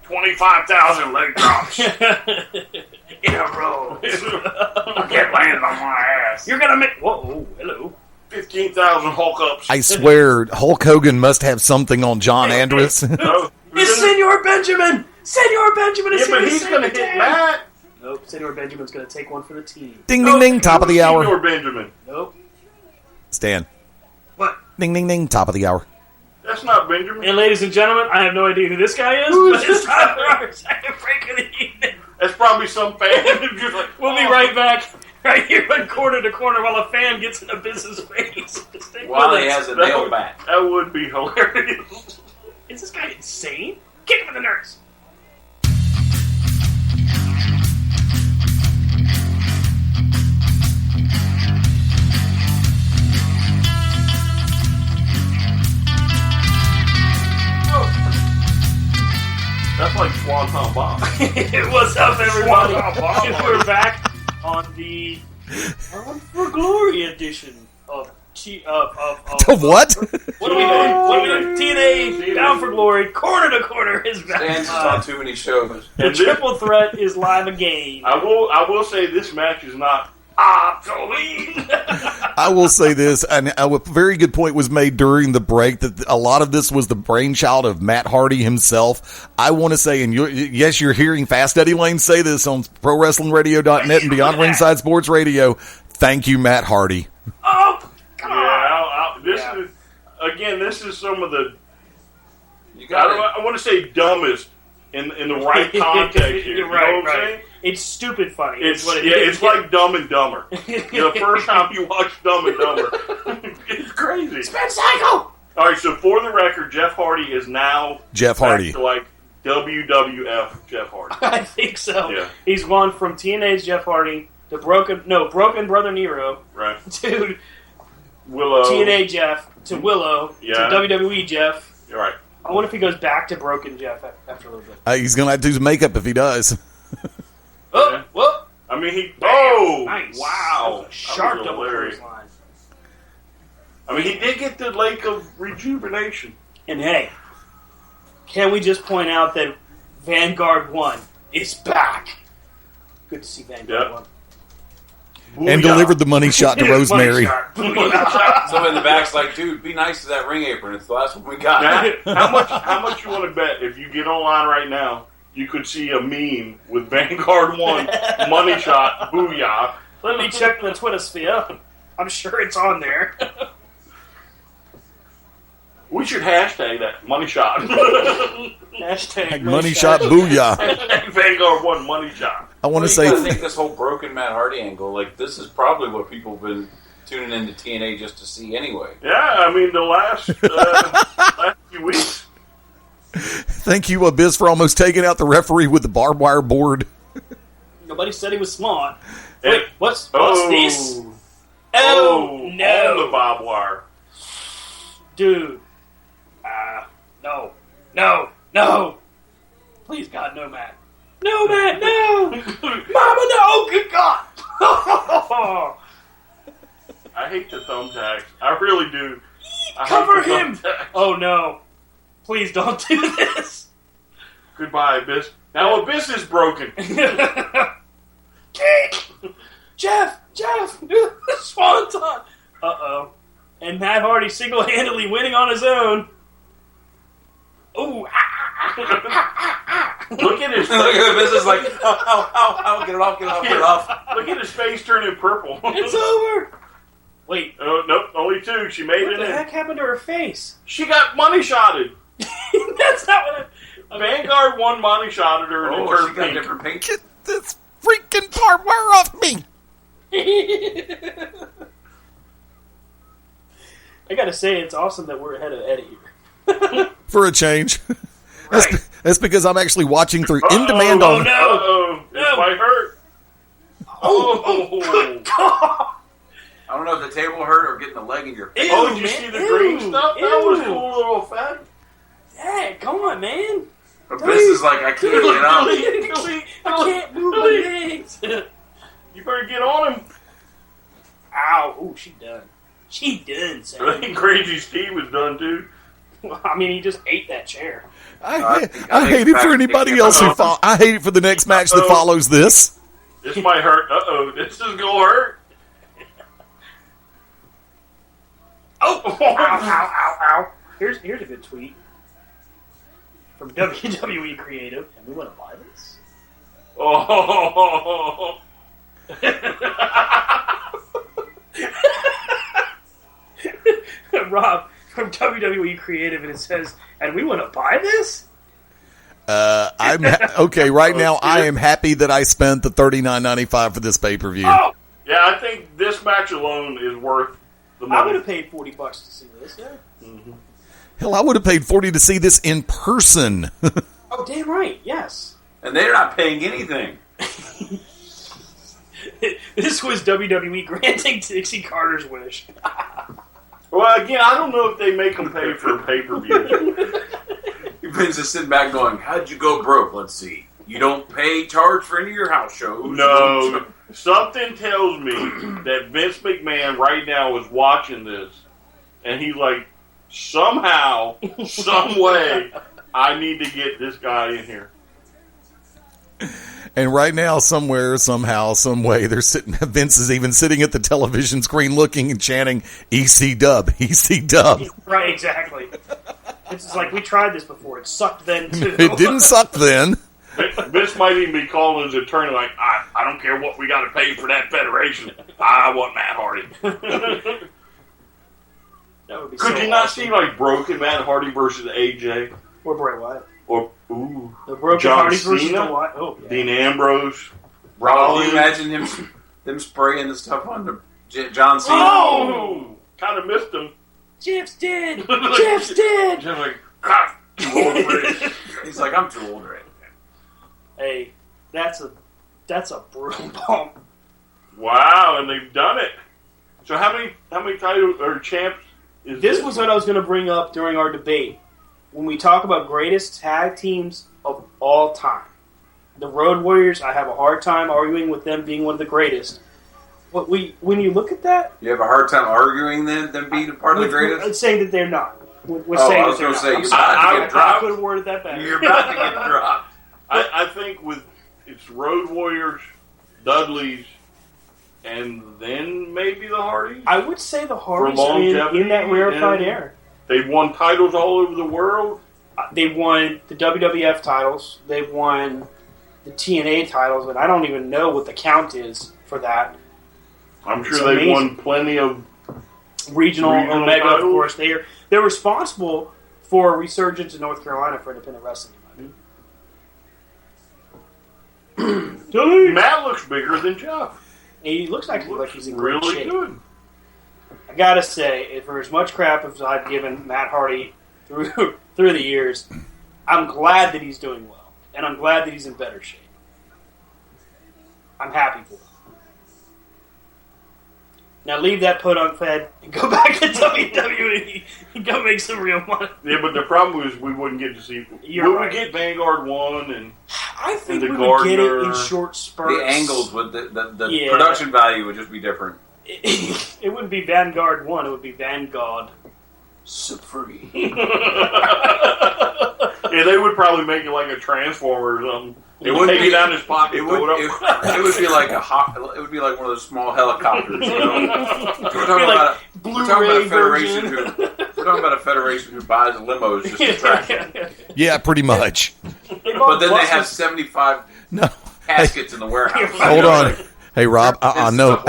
25,000 leg drops. In a row. I kept landing on my ass. You're gonna make. Whoa, hello. 15,000 Hulk ups. I swear, Hulk Hogan must have something on John Andrus. No, It's Senor Benjamin! Senor Benjamin is yeah, here but to he's save going to the hit day. Matt. Nope, Senor Benjamin's going to take one for the team. Ding, ding, ding, top of the hour. Senor Benjamin. Nope. Stan. What? Ding, ding, ding, top of the hour. That's not Benjamin. And ladies and gentlemen, I have no idea who this guy is, but it's time for our second break of the evening. That's probably some fan who's just like, We'll be right back, right here on Corner to Corner, while a fan gets in a business face. Stay While with he us. has a nail back. That would be hilarious. Is this guy insane? Kick him in the nerves. That's like Swanton Bob. What's up, everybody? We're back on the Bound for Glory edition of Of what? What are we doing? What are we doing? TNA Bound for Glory. Corner to Corner is back. Stan's just on too many shows. The triple threat is live again. I will say this match is not obsolete. I will say this, and a very good point was made during the break that a lot of this was the brainchild of Matt Hardy himself. I want to say, and yes, you're hearing Fast Eddie Lane say this on ProWrestlingRadio.net and Beyond Ringside Sports Radio. Thank you, Matt Hardy. Oh, come on. This is some of the. You got it. I want to say dumbest in the right context here. You're You right, know what I'm right. saying? It's stupid funny. It's what it is. it's like Dumb and Dumber. The first time you watch Dumb and Dumber, it's crazy. Spin cycle. All right, so for the record, Jeff Hardy is now Jeff back Hardy. to like WWF Jeff Hardy. I think so. Yeah. He's gone from TNA's Jeff Hardy to Broken Brother Nero Right. to Willow. TNA Jeff to Willow Yeah. to WWE Jeff. You're right. I wonder if he goes back to Broken Jeff after a little bit. He's going to have to do some makeup if he does. Oh, Yeah. whoop. I mean, he. Bam. Oh, Nice. wow! That was a sharp That was double hilarious. clothesline. I mean, he did get the Lake of Rejuvenation. And hey, can we just point out that Vanguard 1 is back? Good to see Vanguard Yep. 1. And delivered the money shot to Rosemary. Money shot. Booyah. Someone in the back's like, dude, be nice to that ring apron. It's the last one we got. Now, how much you want to bet if you get online right now, you could see a meme with Vanguard 1, money shot, booyah. Let me check the Twitter sphere. I'm sure it's on there. We should hashtag that, money shot. Hashtag Money shot booyah. Hashtag Vanguard 1, money shot. I want to You say... gotta think this whole broken Matt Hardy angle, like, this is probably what people have been tuning into TNA just to see anyway. Yeah, I mean, the last few weeks. Thank you, Abyss, for almost taking out the referee with the barbed wire board. Nobody said he was smart. Hey. Wait, what's this? On No. the barbed wire. Dude. No. Please, God, no, Matt. No, Matt, no. Mama, no. Oh, good God. I hate the thumbtacks. I really do. Cover him. Oh, no. Please don't do this. Goodbye, Abyss. Now Abyss is broken. Jeff, Swanton. Uh-oh. And Matt Hardy single-handedly winning on his own. Ooh. Look at his face. Look at Abyss is like, ow, get it off. Look at his face turning purple. It's over. Wait. Oh, nope, only two. She made What it the in. heck happened to her face? She got money shotted. That's not what Vanguard won money shotted her. and Oh, turned she got pink. different paint. Get this freaking barbed wire off me! I gotta say, it's awesome that we're ahead of Eddie here. For a change. Right. That's because I'm actually watching through In Demand Oh, on... no. Uh-oh. This No. might hurt. Good God. I don't know if the table hurt or getting the leg in your face. Ew, Oh, did you man. see the green Ew. stuff? That was Ew. cool little effect. Yeah, come on, man. Abyss is like, I can't get up. I can't move my legs. You better get on him. Ow. Ooh, she done. She done, I Sam. think Crazy Steve was done too. I mean, he just ate that chair. I hate it for anybody else who I hate it for the next match that follows this. This might hurt. Uh-oh. This is going to hurt. Oh! Ow. Here's a good tweet from WWE Creative. And we want to buy this. Oh. Rob, from WWE Creative, and it says, and we want to buy this? Okay, right now I am happy that I spent the $39.95 for this pay-per-view. Oh! Yeah, I think this match alone is worth the I money. would have paid $40 to see this, yeah. Hell, I would have paid $40 to see this in person. Oh, damn right, yes. And they're not paying anything. This was WWE granting Dixie Carter's wish. Well, again, I don't know if they make them pay for a pay-per-view. Vince is sitting back going, how'd you go broke? Let's see. You don't charge for any of your house shows. No. Something tells me that Vince McMahon right now is watching this, and he's like, somehow, some way, I need to get this guy in here. And right now, somewhere, somehow, some way, they're sitting. Vince is even sitting at the television screen, looking and chanting "EC Dub, EC Dub." Right, exactly. It's just like, we tried this before. It sucked then, too. It didn't suck then. Vince might even be calling his attorney like, I don't care what we got to pay for that federation. I want Matt Hardy. That would be Could so you not awesome. see like broken Matt Hardy versus AJ Or Bray Wyatt. or The Broken John Hardys versus Cena? the Wyatt. Oh, yeah. Dean Ambrose? Rob, can you Rollins? imagine them spraying the stuff on John Cena? Oh, kind of missed him. Jeff's dead! Jeff's dead! Just like, God, too old for it. He's like, I'm too old right now. Hey, that's a brutal bump. Wow, and they've done it. So how many titles or champs is This was what I was going to bring up during our debate. When we talk about greatest tag teams of all time. The Road Warriors, I have a hard time arguing with them being one of the greatest. But when you look at that... You have a hard time arguing them being a part of the greatest? We're saying that they're not. We're Oh, saying I was that they're gonna say, not. you're about to get I dropped. could have worded that better. You're about to get dropped. I think with it's Road Warriors, Dudleys, and then maybe the Hardys. I would say the Hardys For are longevity in that rarefied and- air. They've won titles all over the world. They've won the WWF titles. They've won the TNA titles, and I don't even know what the count is for that. I'm sure It's they've amazing. won plenty of Regional Omega, titles. of course. They're responsible for a resurgence in North Carolina for independent wrestling. Matt looks bigger than Jeff. He looks like he's in great really shape. good. I gotta say, for as much crap as I've given Matt Hardy through the years, I'm glad that he's doing well, and I'm glad that he's in better shape. I'm happy for him. Now leave that podunk fed and go back to WWE and go make some real money. Yeah, but the problem is we wouldn't get to see. You're right. We get Vanguard 1 and I think the we would get it in Gardner. short spurts. The angles with the Yeah. production value would just be different. It wouldn't be Vanguard 1, it would be Vanguard Supreme. Yeah, they would probably make it like a transformer or something. It wouldn't Take be it down his pocket. It would be like it would be like one of those small helicopters. You know? We're talking about a federation who buys limos just to track them. Yeah, pretty much. But then they have 75 caskets in the warehouse. Hold on. Hey, Rob, no.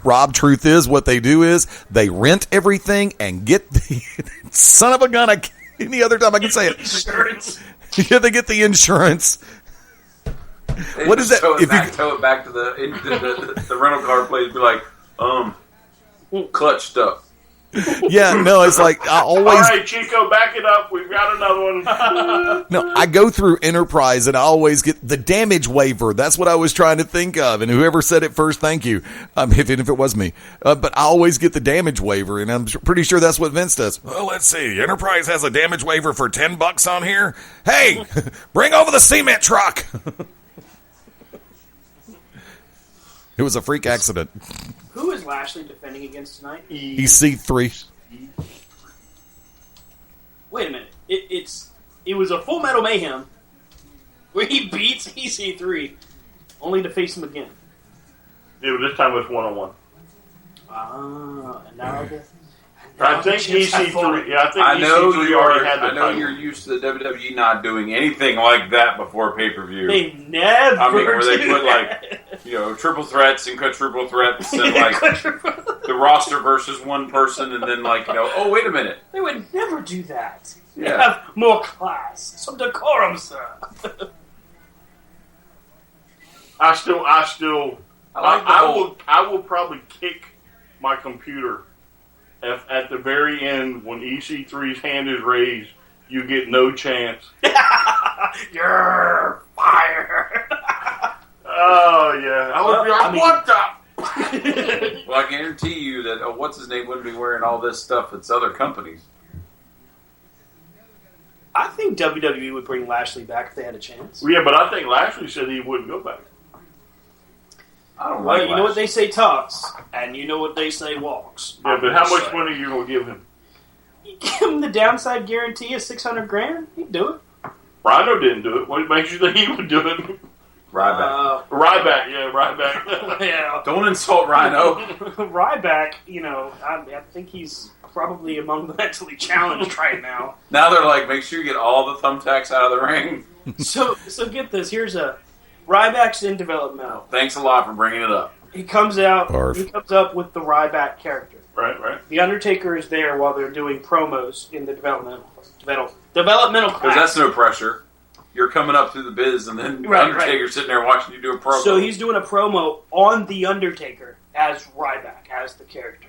Rob, truth is, what they do is they rent everything and get the son of a gun. Any other time I can say it. Insurance. Yeah, they get the insurance. What is that? Tow it back to the rental car place. Be like, clutch stuff. Yeah, no, it's like I always. All right, Chico, back it up. We've got another one. No, I go through Enterprise and I always get the damage waiver. That's what I was trying to think of. And whoever said it first, thank you. If it was me. But I always get the damage waiver, and I'm pretty sure that's what Vince does. Well, let's see. Enterprise has a damage waiver for $10 on here. Hey, bring over the cement truck. It was a freak accident. Who is Lashley defending against tonight? EC3. Wait a minute. It was a Full Metal Mayhem where he beats EC3 only to face him again. Yeah, but this time it's 1-on-1. And now I think EC3. Yeah, I know EC3 you already had the I know title. you're used to the WWE not doing anything like that before pay per view. They never. I mean, where they do put that. triple threats and quadruple threats and the roster versus one person, and then oh wait a minute, They would never do that. They Yeah. have more class, some decorum, sir. I will probably kick my computer if at the very end when EC3's hand is raised, you get no chance. You're fired. Oh yeah, I would be like, what the? Well, I guarantee you that what's his name wouldn't be wearing all this stuff. It's other companies. I think WWE would bring Lashley back if they had a chance. Yeah, but I think Lashley said he wouldn't go back. I don't Well, like. you know what they say talks, and you know what they say walks. Yeah, but how much money are you going to give him? You give him the downside guarantee of $600,000, he'd do it. Rhino didn't do it. What makes you think he would do it? Ryback. Ryback, yeah, Ryback. Yeah. Don't insult Rhino. Ryback, I think he's probably among the mentally challenged right now. Now they're like, make sure you get all the thumbtacks out of the ring. So get this. Ryback's in developmental. Thanks a lot for bringing it up. He comes out. Barf. He comes up with the Ryback character. Right. The Undertaker is there while they're doing promos in the developmental Because class. that's no pressure. You're coming up through the biz, and then Undertaker's sitting there watching you do a promo. So he's doing a promo on the Undertaker as Ryback, as the character.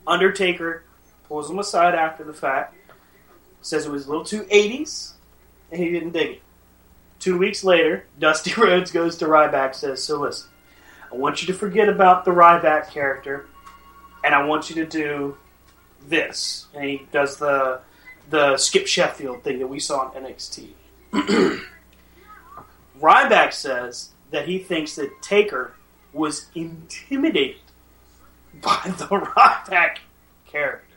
Undertaker pulls him aside after the fact, says it was a little too 80s, and he didn't dig it. 2 weeks later, Dusty Rhodes goes to Ryback, says, so listen, I want you to forget about the Ryback character, and I want you to do this. And he does the Skip Sheffield thing that we saw on NXT. Ryback says that he thinks that Taker was intimidated by the Ryback character.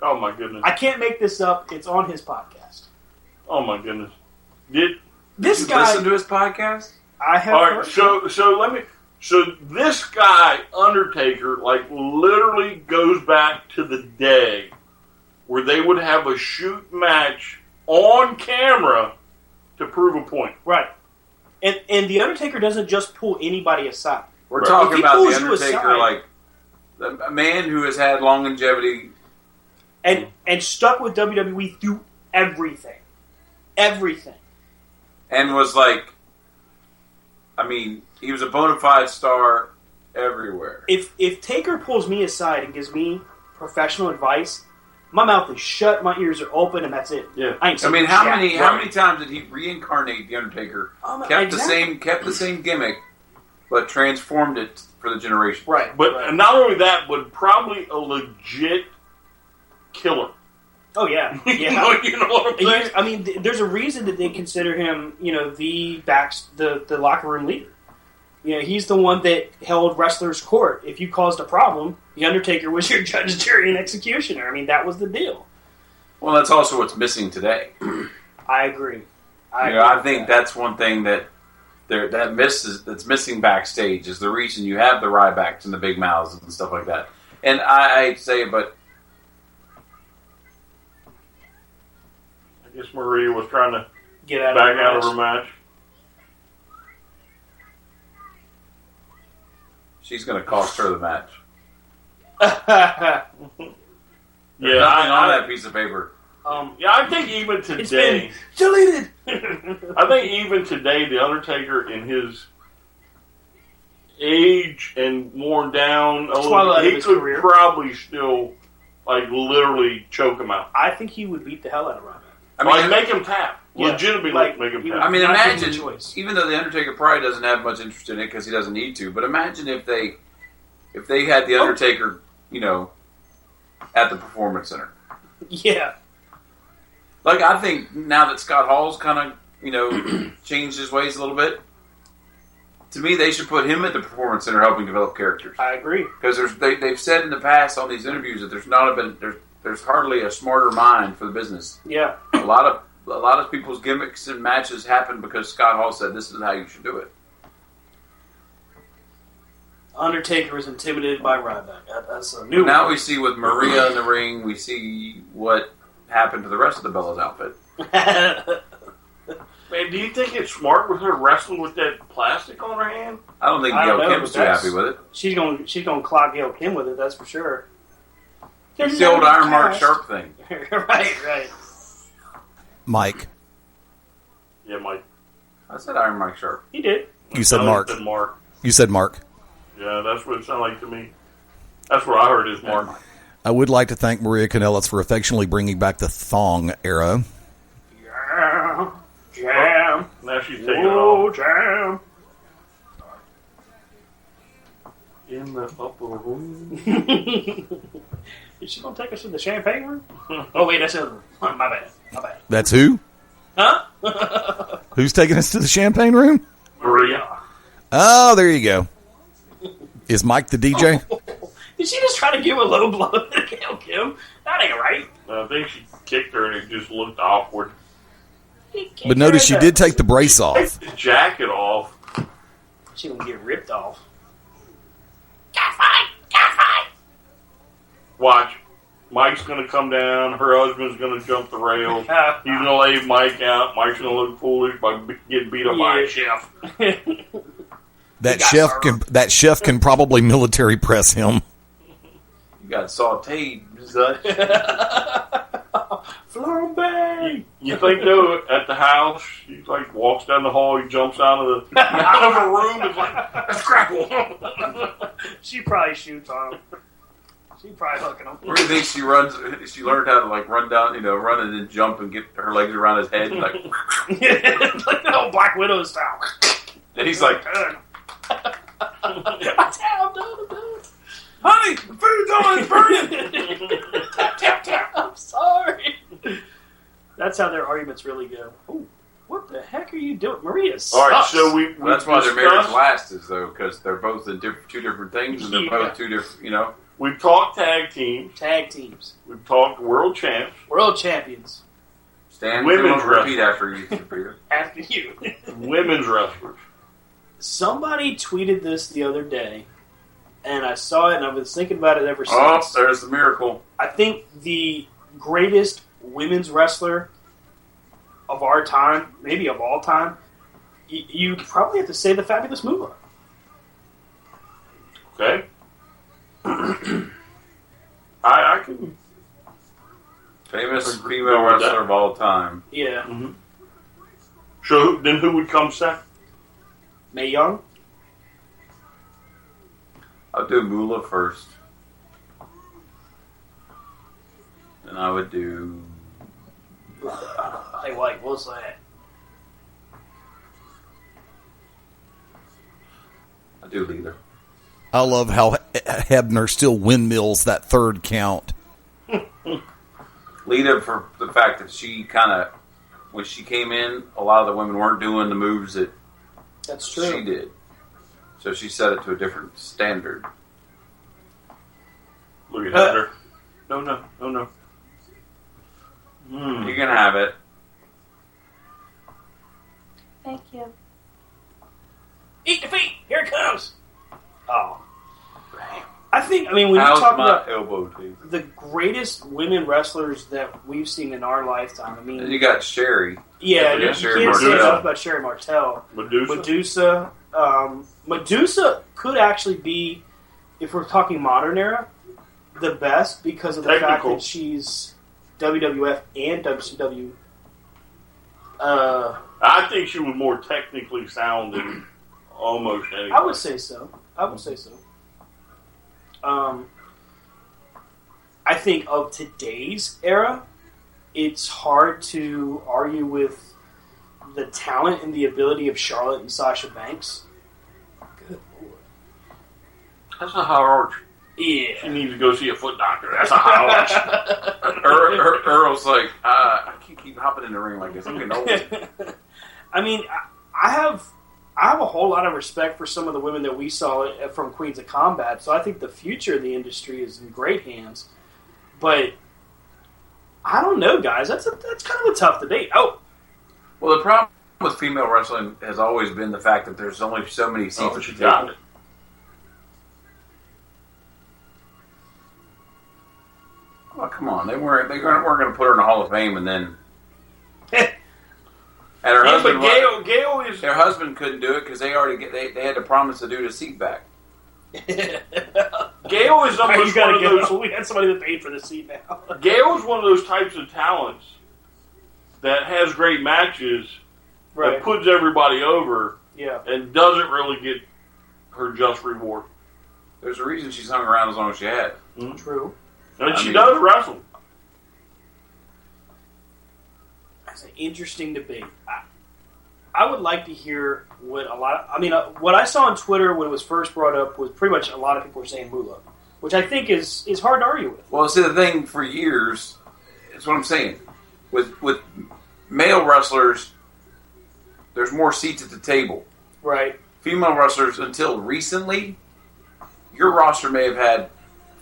Oh my goodness. I can't make this up. It's on his podcast. Oh my goodness. This Did you guy, listen to his podcast? I have. All right, so this guy Undertaker literally goes back to the day where they would have a shoot match on camera to prove a point. Right. And the Undertaker doesn't just pull anybody aside. We're Right. talking If he about the pulls you Undertaker, aside- a man who has had longevity. And stuck with WWE through everything. Everything. And was I mean, he was a bona fide star everywhere. If Taker pulls me aside and gives me professional advice, my mouth is shut, my ears are open, and that's it. Yeah. I ain't saying how jack. many times did he reincarnate the Undertaker? Kept the same gimmick, but transformed it for the generation. Right. But not only that, but probably a legit killer. Oh yeah, yeah. you know what I'm saying? I mean, there's a reason that they consider him, the locker room leader. He's the one that held wrestlers' court. If you caused a problem, the Undertaker was your judge, jury, and executioner. I mean, that was the deal. Well, that's also what's missing today. I agree. I think that's one thing that's missing backstage is the reason you have the Rybacks and the Big Mouths and stuff like that. And I hate to say it, but I guess Maria was trying to get out of her match. She's going to cost her the match. Yeah, nothing on that piece of paper. I think even today, it's been deleted. I think even today, the Undertaker, in his age and worn down a little bit, he could career. Probably still, literally choke him out. I think he would beat the hell out of Ryback. I mean, make him tap. Yeah, legitimately, make him tap. I mean, imagine, even though the Undertaker probably doesn't have much interest in it because he doesn't need to, but imagine if they had the Undertaker, at the Performance Center. Yeah. I think now that Scott Hall's kind of, changed his ways a little bit, to me, they should put him at the Performance Center helping develop characters. I agree. Because they've said in the past on these interviews that there's hardly a smarter mind for the business. Yeah. A lot of people's gimmicks and matches happen because Scott Hall said this is how you should do it. Undertaker was intimidated by Ryback. That's a new. Now we see with Maria in the ring, we see what happened to the rest of the Bella's outfit. Man, do you think it's smart with her wrestling with that plastic on her hand? I don't think Gail Kim's too happy with it. She's gonna clock Gail Kim with it. That's for sure. It's the old Iron Mark Sharp thing. Right. Mike. Yeah, Mike. I said Iron Mike Sharp. He did. You said Mark. You said Mark. Yeah, that's what it sounded like to me. That's what I heard is Mark. I would like to thank Maria Kanellis for affectionately bringing back the thong era. Yeah. Jam. Now she's taking it off. Jam. In the upper room. Is she going to take us to the champagne room? Oh, wait, that's the other room. My bad. That's who? Huh? Who's taking us to the champagne room? Maria. Oh, there you go. Is Mike the DJ? Did she just try to give a low blow to Gail Kim? That ain't right. I think she kicked her and it just looked awkward. But notice she did take the brace off. Take the jacket off. She gonna get ripped off. Got fight! Watch. Mike's gonna come down. Her husband's gonna jump the rails. He's gonna lay Mike out. Mike's gonna look foolish by getting beat up by a chef. That chef can probably military press him. You got sauteed. Flambe! You think though at the house, he walks down the hall, he jumps out of a room, it's like let's grapple. She probably shoots on him. She probably hooking him. Where do you think she runs? She learned how to run down, run and then jump and get her legs around his head, like the old Black Widow style. And he's like, I'm done. Honey, the food's on, it's burning. Tap. I'm sorry. That's how their arguments really go. Ooh, what the heck are you doing? Maria sucks. All right, so we that's why their marriage lasts, though, because they're both in two different things, and they're both two different, We've talked tag teams. We've talked world champs. World champions. Stan, women's repeat after you, Peter. After you. Women's wrestlers. Somebody tweeted this the other day, and I saw it, and I've been thinking about it ever since. Oh, there's the miracle. I think the greatest women's wrestler of our time, maybe of all time, you probably have to say the Fabulous Moolah. Okay. I can. Famous female wrestler of all time. Yeah. Mm-hmm. So then who would come second? Mae Young? I'll do Moolah first. Then I would do... Hey, wait, what's that? I'll do Lita. I love how Hebner still windmills that third count. Lita, for the fact that she kind of, when she came in, a lot of the women weren't doing the moves that That's true. she did. So she set it to a different standard. Look at Heather. No. You're going to have it. Thank you. Eat defeat! Here it comes! Oh. I think, when you How's talk my about elbow teeth? the greatest women wrestlers that we've seen in our lifetime, And you got Sherry. yeah, you you got Sherry can't say Martel. enough about Sherry Martel. Medusa. Medusa could actually be, if we're talking modern era, the best because of the fact Technical. that she's WWF and WCW. I think she was more technically sound than almost anybody. I would say so. I think of today's era, it's hard to argue with the talent and the ability of Charlotte and Sasha Banks. Good Lord. That's a high arch. Yeah. She needs to go see a foot doctor. That's a high arch. Earl's like, I can't keep hopping in the ring like this. I'm getting old. I have a whole lot of respect for some of the women that we saw from Queens of Combat, so I think the future of the industry is in great hands. But I don't know, guys. That's kind of a tough debate. Oh, Well, the problem with female wrestling has always been the fact that there's only so many seats at she the got table. it. Well, come on. They weren't going to put her in the Hall of Fame and then... and her Yeah, husband... but Gail is... Her husband couldn't do it because they had to promise to do the seat back. Gail is almost one of those... We had somebody that paid for the seat now. Gail is one of those types of talents that has great matches, that puts everybody over, and doesn't really get her just reward. There's a reason she's hung around as long as she has. True. And she does wrestle. That's an interesting debate. I would like to hear what what I saw on Twitter when it was first brought up was pretty much a lot of people were saying Moolah, which I think is hard to argue with. Well, see, the thing for years, it's what I'm saying. With male wrestlers, there's more seats at the table. Right. Female wrestlers, until recently, your roster may have had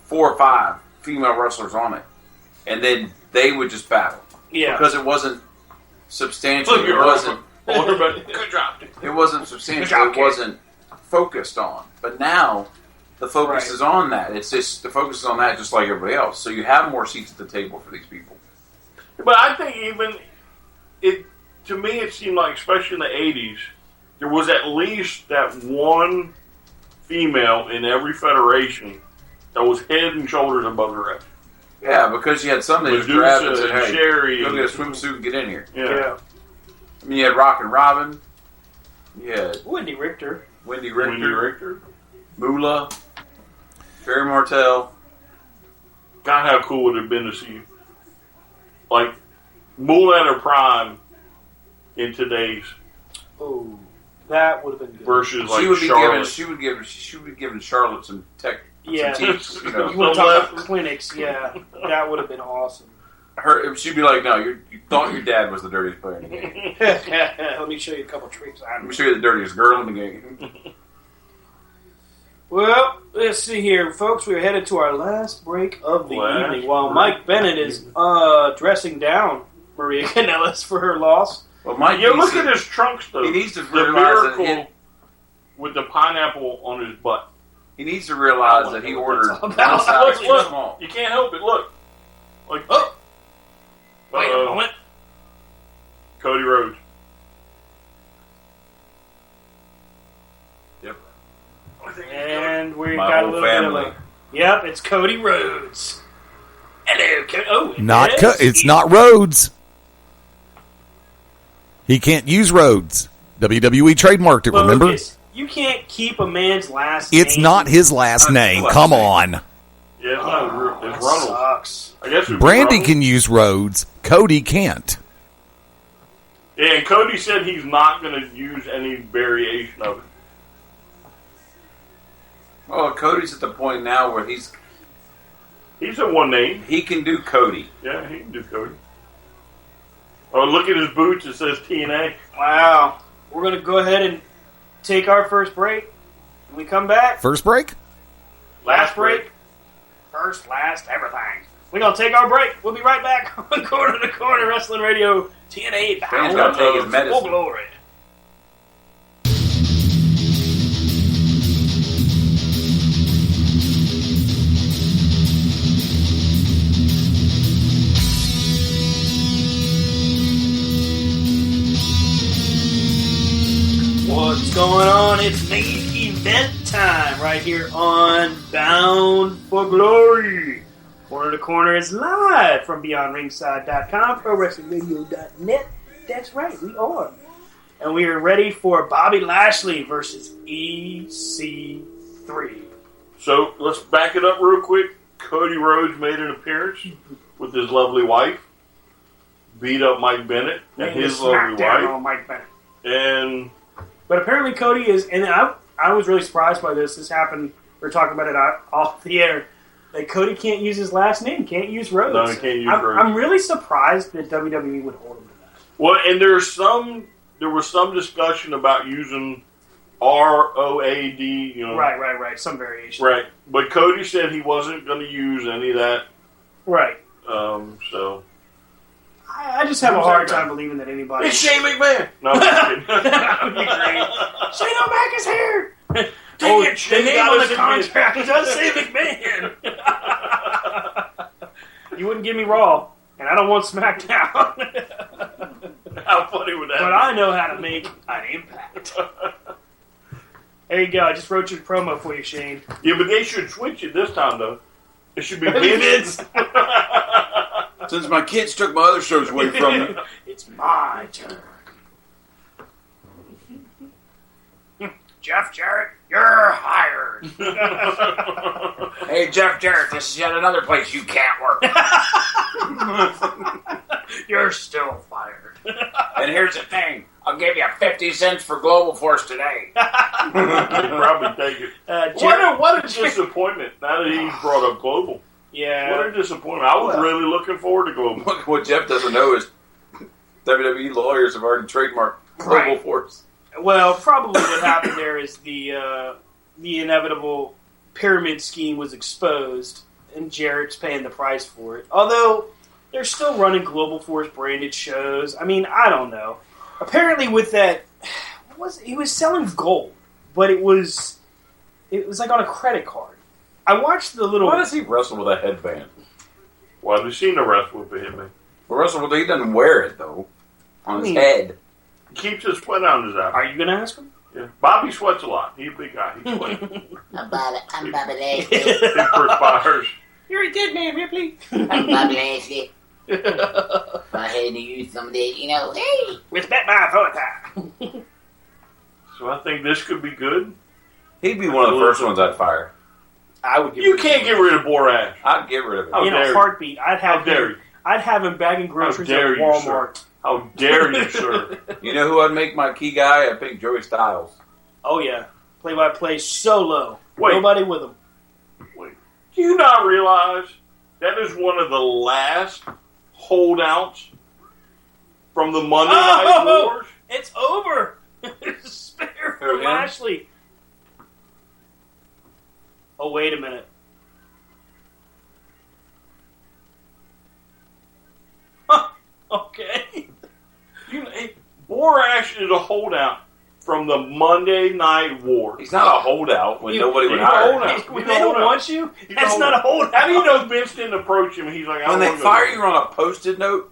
4 or 5 female wrestlers on it. And then they would just battle. Yeah. Because it wasn't substantial. It wasn't... Good job. It wasn't substantial. It wasn't focused on. But now, the focus is on that. It's just the focus is on that, just like everybody else. So you have more seats at the table for these people. But I think to me, it seemed like, especially in the 80s, there was at least that one female in every federation that was head and shoulders above the rest. Yeah, because you had some that just grabbed and said, hey, Sherry go get a swimsuit and get in here. Yeah. I mean, you had Rock and Robin. You had Wendy Richter. Moolah. Sherry Martel. God, how cool would it have been to see, like, Moolah at her prime in today's. Oh, that would have been good. Versus, like, Charlotte. She would be giving Charlotte some tech. Yeah. Some tips, You want to talk about clinics, yeah. That would have been awesome. She'd be like, no, you thought your dad was the dirtiest player in the game. Let me show you a couple tricks. Let me show you the dirtiest girl in the game. Well, let's see here, folks. We're headed to our last break of the evening while Mike Bennett is dressing down Maria Kanellis for her loss. Well, Mike, look at his trunks, though. He needs to the realize miracle with the pineapple on his butt. He needs to realize that he ordered one size too small. You can't help it. Look. Like, wait a moment. Cody Rhodes. Yep. And we My got a whole little family. bit of yep, it's Cody Rhodes. Hello, Cody. Oh, It's not Rhodes. He can't use Rhodes. WWE trademarked it, remember? You can't keep a man's last name. It's not his last name. Come on. Yeah, it's not. It's Runnels. Sucks. I guess it'd be Brandy Runnels. can use Rhodes. Cody can't. Yeah, and Cody said he's not going to use any variation of it. Oh, Cody's at the point now where he's a one name. he can do Cody. Yeah, he can do Cody. Oh, look at his boots. It says TNA. Wow. We're going to go ahead and take our first break. When we come back, First break? last break, first, last, everything. We're going to take our break. We'll be right back on Corner to Corner Wrestling Radio TNA. Dan's got to take his Full medicine. glory. What's going on? It's main event time right here on Bound for Glory. Corner to Corner is live from BeyondRingside.com, ProWrestlingRadio.net. That's right, we are. And we are ready for Bobby Lashley versus EC3. So let's back it up real quick. Cody Rhodes made an appearance with his lovely wife, beat up Mike Bennett and his lovely wife. On Mike Bennett. And But apparently Cody is, and I was really surprised by this. This happened, we were talking about it off the air, that Cody can't use his last name, can't use Rhodes. No, he can't use Rhodes. I'm really surprised that WWE would hold him to that. well, and there was some discussion about using ROAD, you know. Right. Some variation. Right. But Cody said he wasn't going to use any of that. Right. So. I just have a Who's hard that guy? time believing that anybody... It's Shane McMahon! No, I'm just kidding. That would be great. Shane O'Mac is here! Dang it, the Shane name got on us the in contract does say McMahon. You wouldn't give me Raw, and I don't want SmackDown. How funny would that But be? I know how to make an impact. There you go. I just wrote your promo for you, Shane. Yeah, but they should switch it this time, though. It should be Vince. Since my kids took my other shows away from me. It's my turn. Jeff Jarrett, you're hired. Hey, Jeff Jarrett, this is yet another place you can't work. You're still fired. And here's the thing. I'll give you 50 cents for Global Force today. They'd probably take it. Jarrett, What a disappointment now that he's brought up Global. yeah. What a disappointment. I was really looking forward to Global. What Jeff doesn't know is WWE lawyers have already trademarked Global Right. Force. Well, probably what happened there is the inevitable pyramid scheme was exposed, and Jarrett's paying the price for it. Although they're still running Global Force branded shows. I mean, I don't know. Apparently, with that, he was selling gold, but it was like on a credit card. I watched the little. Why does he wrestle with a headband? Well, they've seen the wrestle with him. But wrestle with he doesn't wear it though on his head. He keeps his sweat on his eye. Are you going to ask him? Yeah. Bobby sweats a lot. He's a big guy. He sweats. I'm Bobby Lashley. He perspires. You're a dead man, Ripley. I'm Bobby Lashley. I had to use some of that, hey! With Batman all the time. So I think this could be good. He'd be one of the first ones I'd fire. I would. You can't get rid of Borash. I'd get rid of How it. In dare a you. heartbeat, I'd How have dare him. you? I'd have him bagging groceries at dare you, Walmart. How dare you, sir? You know who I'd make my key guy? I think Joey Styles. Oh yeah, play-by-play solo. Wait. Nobody with him. Wait. Do you not realize that is one of the last holdouts from the Monday Night Wars? It's over. Spare for Who, him? Lashley. Oh wait a minute. Huh. Okay. Borash is a holdout from the Monday Night War. He's not a holdout when nobody would he's a hire holdout. him. When He's they a don't holdout. want you, He's that's a not a holdout. How do you know Vince didn't approach him? And he's like, I When don't they wanna fire go. you on a post-it note,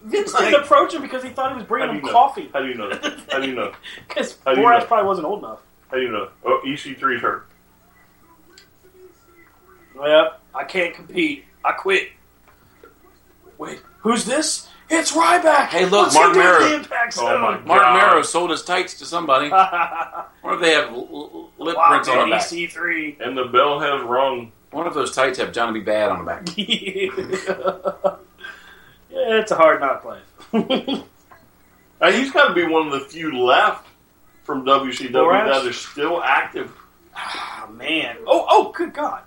Vince didn't approach him because he thought he was bringing How do him you know? coffee. How do you know that? How do you know? Because How do you Borash know? probably wasn't old enough. How do you know? Oh, EC3's hurt. Yep, I can't compete. I quit. Wait, who's this? It's Ryback. Hey, look, What's Mark he doing at Mero. the Impact Oh, Zone? my Mark God. Mero sold his tights to somebody. Why What if they have lip prints on the back? EC3. And the bell has rung. One of those tights have Johnny B. Bad on the back. Yeah, it's a hard knock life. He's got to be one of the few left from WCW that is still active. Oh, man. Oh, good God.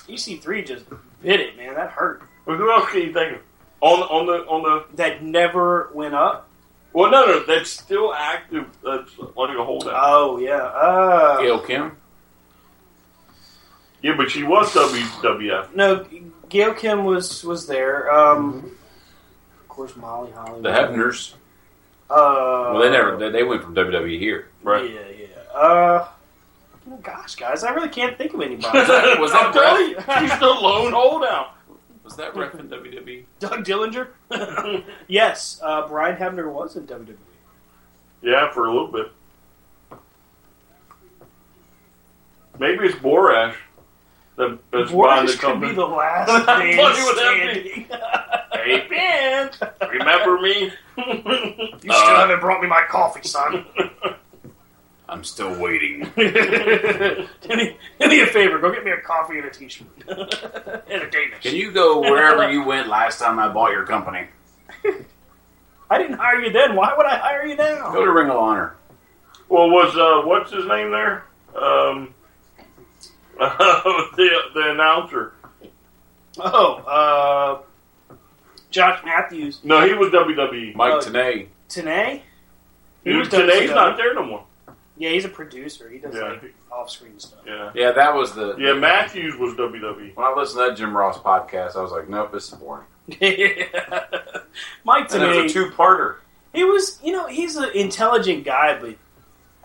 EC3 just bit it, man. That hurt. Well, who else can you think of? On the That never went up? Well, no, that's still active. That's like a holdout. Oh, yeah. Gail Kim? Yeah, but she was WWF. No, Gail Kim was there. Of course, Molly Holly. The Hebners. Well, they went from WWE here. Right. Yeah. Gosh, guys, I really can't think of anybody. Was that Brett? He's the lone holdout. Was that ref in WWE? Doug Dillinger? Yes, Brian Hebner was in WWE. Yeah, for a little bit. Maybe it's Borash. That's buying the Borash could company. be the last man standing. Hey, Ben, remember me? You still haven't brought me my coffee, son. I'm still waiting. do me a favor. Go get me a coffee and a t-shirt. And a Danish. Can you go wherever you went last time I bought your company? I didn't hire you then. Why would I hire you now? Go to Ring of Honor. Well, was what's his name there? The announcer. Oh, Josh Matthews. No, he was WWE. Mike Tenay. Tenay? Tenay's not there no more. Yeah, he's a producer. He does off-screen stuff. Yeah, that was the... Yeah, Matthews was WWE. When I listened to that Jim Ross podcast, I was like, nope, this is boring. Mike Tenay... And it was a two-parter. He was, he's an intelligent guy, but,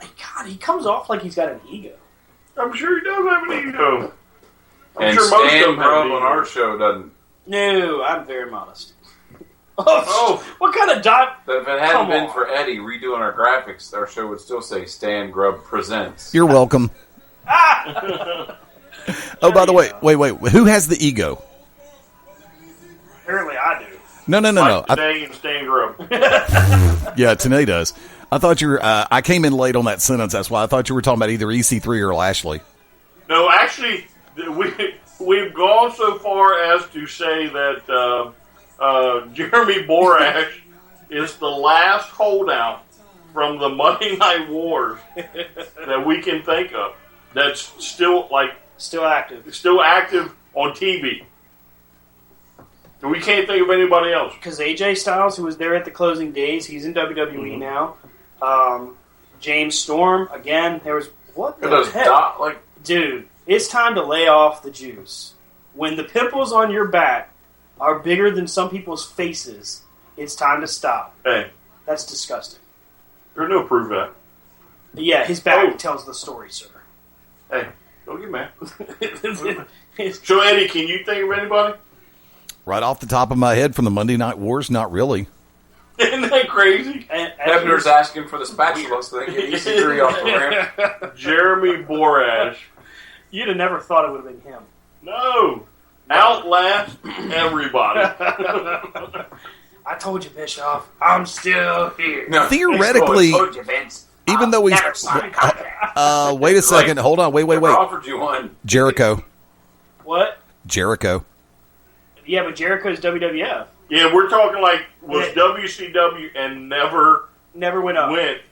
God, he comes off like he's got an ego. I'm sure he does have an ego. And sure Stan Grubb on our show doesn't. No, I'm very modest. Oh, what kind of dot? But if it hadn't been for Eddie redoing our graphics, our show would still say Stan Grubb Presents. You're welcome. Oh, by the way, wait. Who has the ego? Apparently I do. No. Tenay and Stan Grubb. Yeah, Tenay does. I thought you were... I came in late on that sentence. That's why I thought you were talking about either EC3 or Lashley. No, actually, we've gone so far as to say that Jeremy Borash is the last holdout from the Monday Night Wars that we can think of that's still active on TV. We can't think of anybody else. Because AJ Styles, who was there at the closing days, he's in WWE now. James Storm, again, there was... What the heck? Dude, it's time to lay off the juice. When the pimples on your back are bigger than some people's faces, it's time to stop. Hey. That's disgusting. There's no proof of that. Yeah, his back tells the story, sir. Hey, don't get mad. So, Eddie, can you think of anybody? Right off the top of my head from the Monday Night Wars, not really. Isn't that crazy? Hebner's asking for the spatula so they get EC3 off the ramp. Jeremy Borash. You'd have never thought it would have been him. No. Outlast everybody. I told you, Bischoff. I'm still here. No, theoretically, even though he's... wait a second. Hold on. Wait. I offered you one. Jericho. What? Jericho. Yeah, but Jericho's WWF. Yeah, we're talking like was WCW and never went up.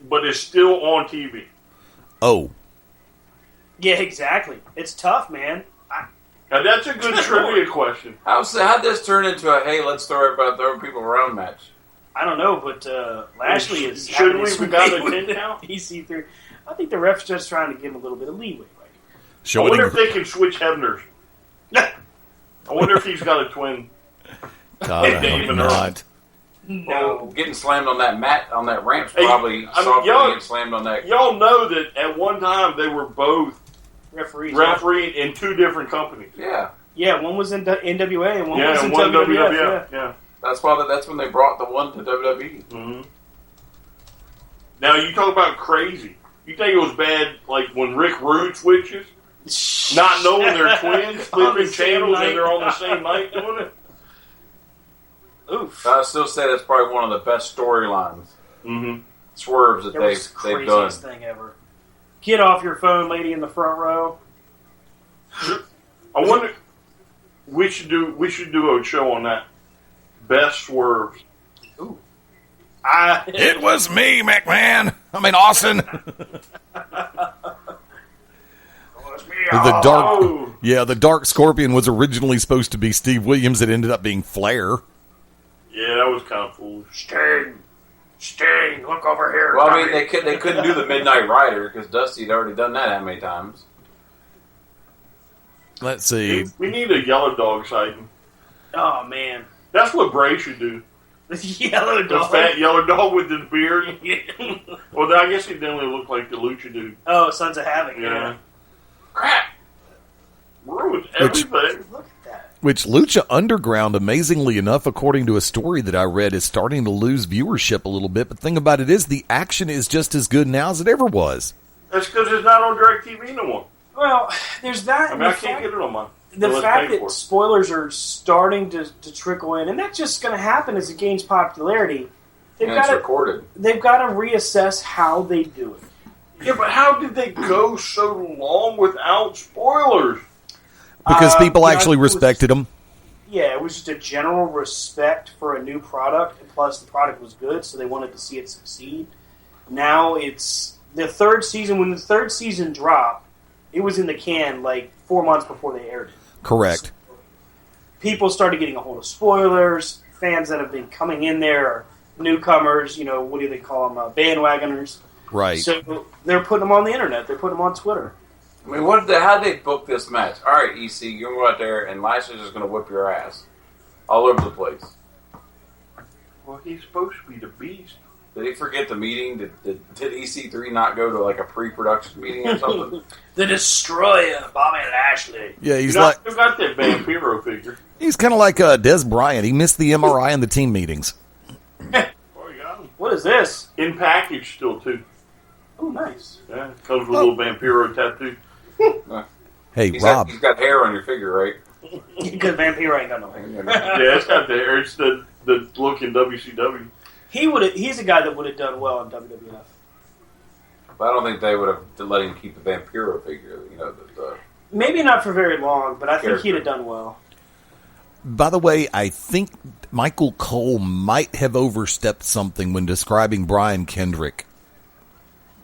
But is still on TV. Oh. Yeah, exactly. It's tough, man. Now that's a good trivia question. How'd this turn into a hey, let's throw people around match? I don't know, but Lashley is. Shouldn't we have got a 10 now? EC3. I think the ref's just trying to give him a little bit of leeway. Right? I wonder if they can switch Hebners. I wonder if he's got a twin. God, I hope not. No. Well, getting slammed on that ramp's probably softer than getting slammed on that. Y'all know that at one time they were both refereeing in two different companies. Yeah. Yeah, one was in NWA and one was in WWF. Yeah. That's when they brought the one to WWE. Mm-hmm. Now, you talk about crazy. You think it was bad, like, when Rick Rude switches? Not knowing they're twins, flipping channels, and they're on the same night doing it? Oof. I still say that's probably one of the best storylines. Mm-hmm. swerves that That was the they've done. craziest thing ever. Get off your phone, lady in the front row. I wonder. We should do a show on that. Best swerves. Ooh. It was me, McMahon. I mean, Austin. The Dark Scorpion was originally supposed to be Steve Williams. It ended up being Flair. Yeah, that was kind of foolish. Sting, look over here. Well, I mean, they couldn't do the Midnight Rider because Dusty had already done that how many times? Let's see. We need a yellow dog sighting. Oh, man. That's what Bray should do. The yellow The dog. fat yellow dog with the beard. Yeah. Well, I guess he definitely looked like the Lucha dude. Oh, Sons of Havoc. Yeah. Crap. Ruined everything. Look at that. Which Lucha Underground, amazingly enough, according to a story that I read, is starting to lose viewership a little bit. But the thing about it is, the action is just as good now as it ever was. That's because it's not on DirecTV no more. Well, there's that. I mean, I can't get it on mine. The fact that spoilers are starting to trickle in, and that's just going to happen as it gains popularity. It's recorded. They've got to reassess how they do it. Yeah, but how did they go so long without spoilers? Because people actually respected them. Yeah, it was just a general respect for a new product, and plus the product was good, so they wanted to see it succeed. Now it's the third season. When the third season dropped, it was in the can like 4 months before they aired it. Correct. So people started getting a hold of spoilers. Fans that have been coming in there are newcomers. You know, what do they call them? Bandwagoners. Right. So they're putting them on the internet. They're putting them on Twitter. I mean, how'd they book this match? All right, EC, you're going to go out there, and Lashley's just going to whip your ass all over the place. Well, he's supposed to be the beast. Did he forget the meeting? Did EC3 not go to like a pre-production meeting or something? The Destroyer, Bobby Lashley. Yeah, he's I've got that Vampiro figure. He's kind of like Des Bryant. He missed the MRI and the team meetings. Oh, you got him. What is this? In package still, too. Oh, nice. Yeah, comes with a little Vampiro tattoo. Hey, He's Rob. He's got hair on your figure, right? Because Vampiro ain't got no hair. Yeah, it's got the hair. It's the look in WCW. He's a guy that would have done well in WWF. But I don't think they would have let him keep the Vampiro figure. You know, Maybe not for very long, but I think Character. he'd have done well. By the way, I think Michael Cole might have overstepped something when describing Brian Kendrick.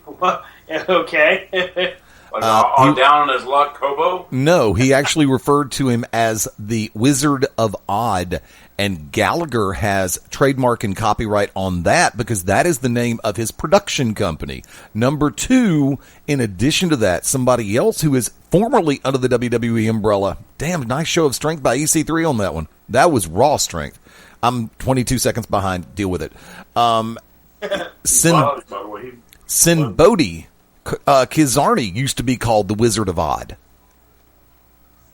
Well, okay. Like down on his luck, Kobo? No, he actually referred to him as the Wizard of Odd, and Gallagher has trademark and copyright on that because that is the name of his production company. Number two, in addition to that, somebody else who is formerly under the WWE umbrella. Damn, nice show of strength by EC3 on that one. That was raw strength. I'm 22 seconds behind. Deal with it. Sin Bodhi Kizarni used to be called the Wizard of Odd.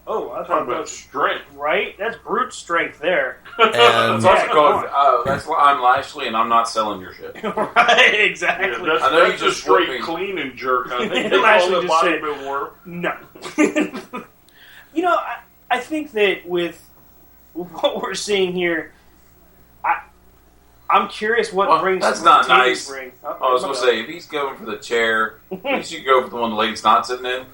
Oh, I Talking thought about strength. right? That's brute strength there. And It's also called, that's why I'm Lashley and I'm not selling your shit. Right, exactly. Yeah, I know that's you a just straight whipped me. clean and jerk. I think Lashley that's all the just said- bodybuilding were. No. You know, I think that with what we're seeing here, I'm curious what brings. That's not Titties nice. Bring. I was going to say, if he's going for the chair, he should go for the one the lady's not sitting in.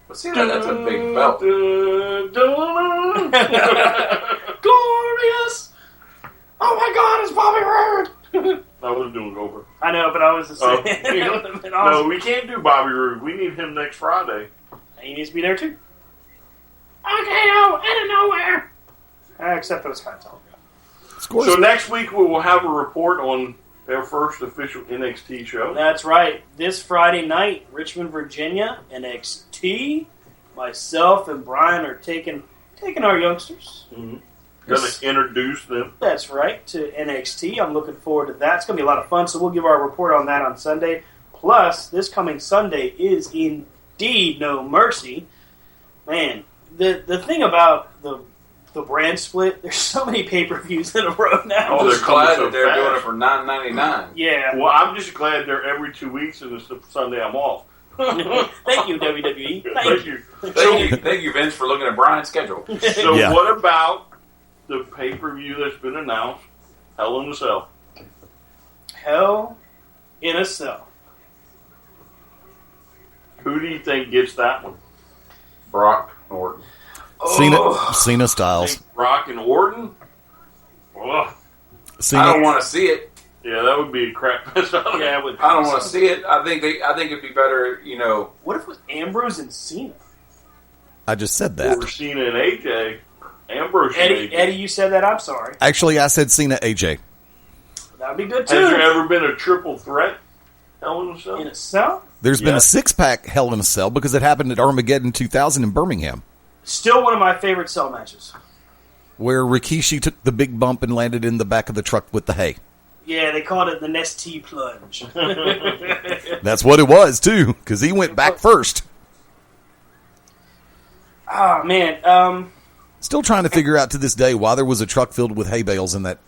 But see, that's a big belt. Glorious! Oh my God, it's Bobby Roode! I was doing over. I know, but I was just saying. Oh. It would have been awesome. No, we can't do Bobby Roode. We need him next Friday. He needs to be there too. Okay, out of nowhere. Except for this kind of talk. So next week we will have a report on their first official NXT show. That's right. This Friday night, Richmond, Virginia, NXT. Myself and Brian are taking our youngsters. Mm-hmm. Going to introduce them. That's right, to NXT. I'm looking forward to that. It's going to be a lot of fun, so we'll give our report on that on Sunday. Plus, this coming Sunday is indeed No Mercy. Man, the thing about the brand split, there's so many pay-per-views in a row now. I'm just glad that they're doing it for $9.99. Yeah. Well, I'm just glad they're every 2 weeks and it's the Sunday I'm off. Thank you, WWE. Thank you. Thank you, Vince, for looking at Brian's schedule. So what about the pay-per-view that's been announced, Hell in a Cell? Hell in a Cell. Who do you think gets that one? Brock Orton. Cena Styles. Brock and Orton? Ugh. Cena. I don't want to see it. Yeah, that would be a crap mess. Yeah, it would. I don't want to see it. I think it'd be better, What if it was Ambrose and Cena? I just said that. Or Cena and AJ. Ambrose and AJ. Eddie, you said that. I'm sorry. Actually, I said Cena AJ. That would be good too. Has there ever been a triple threat Hell in a Cell? In a Cell? There's been a 6-pack Hell in a Cell because it happened at Armageddon 2000 in Birmingham, Still one of my favorite Cell matches. where Rikishi took the big bump and landed in the back of the truck with the hay. Yeah, they called it the Nestea Plunge. That's what it was, too, because he went back first. Oh, man. Still trying to figure out to this day why there was a truck filled with hay bales in that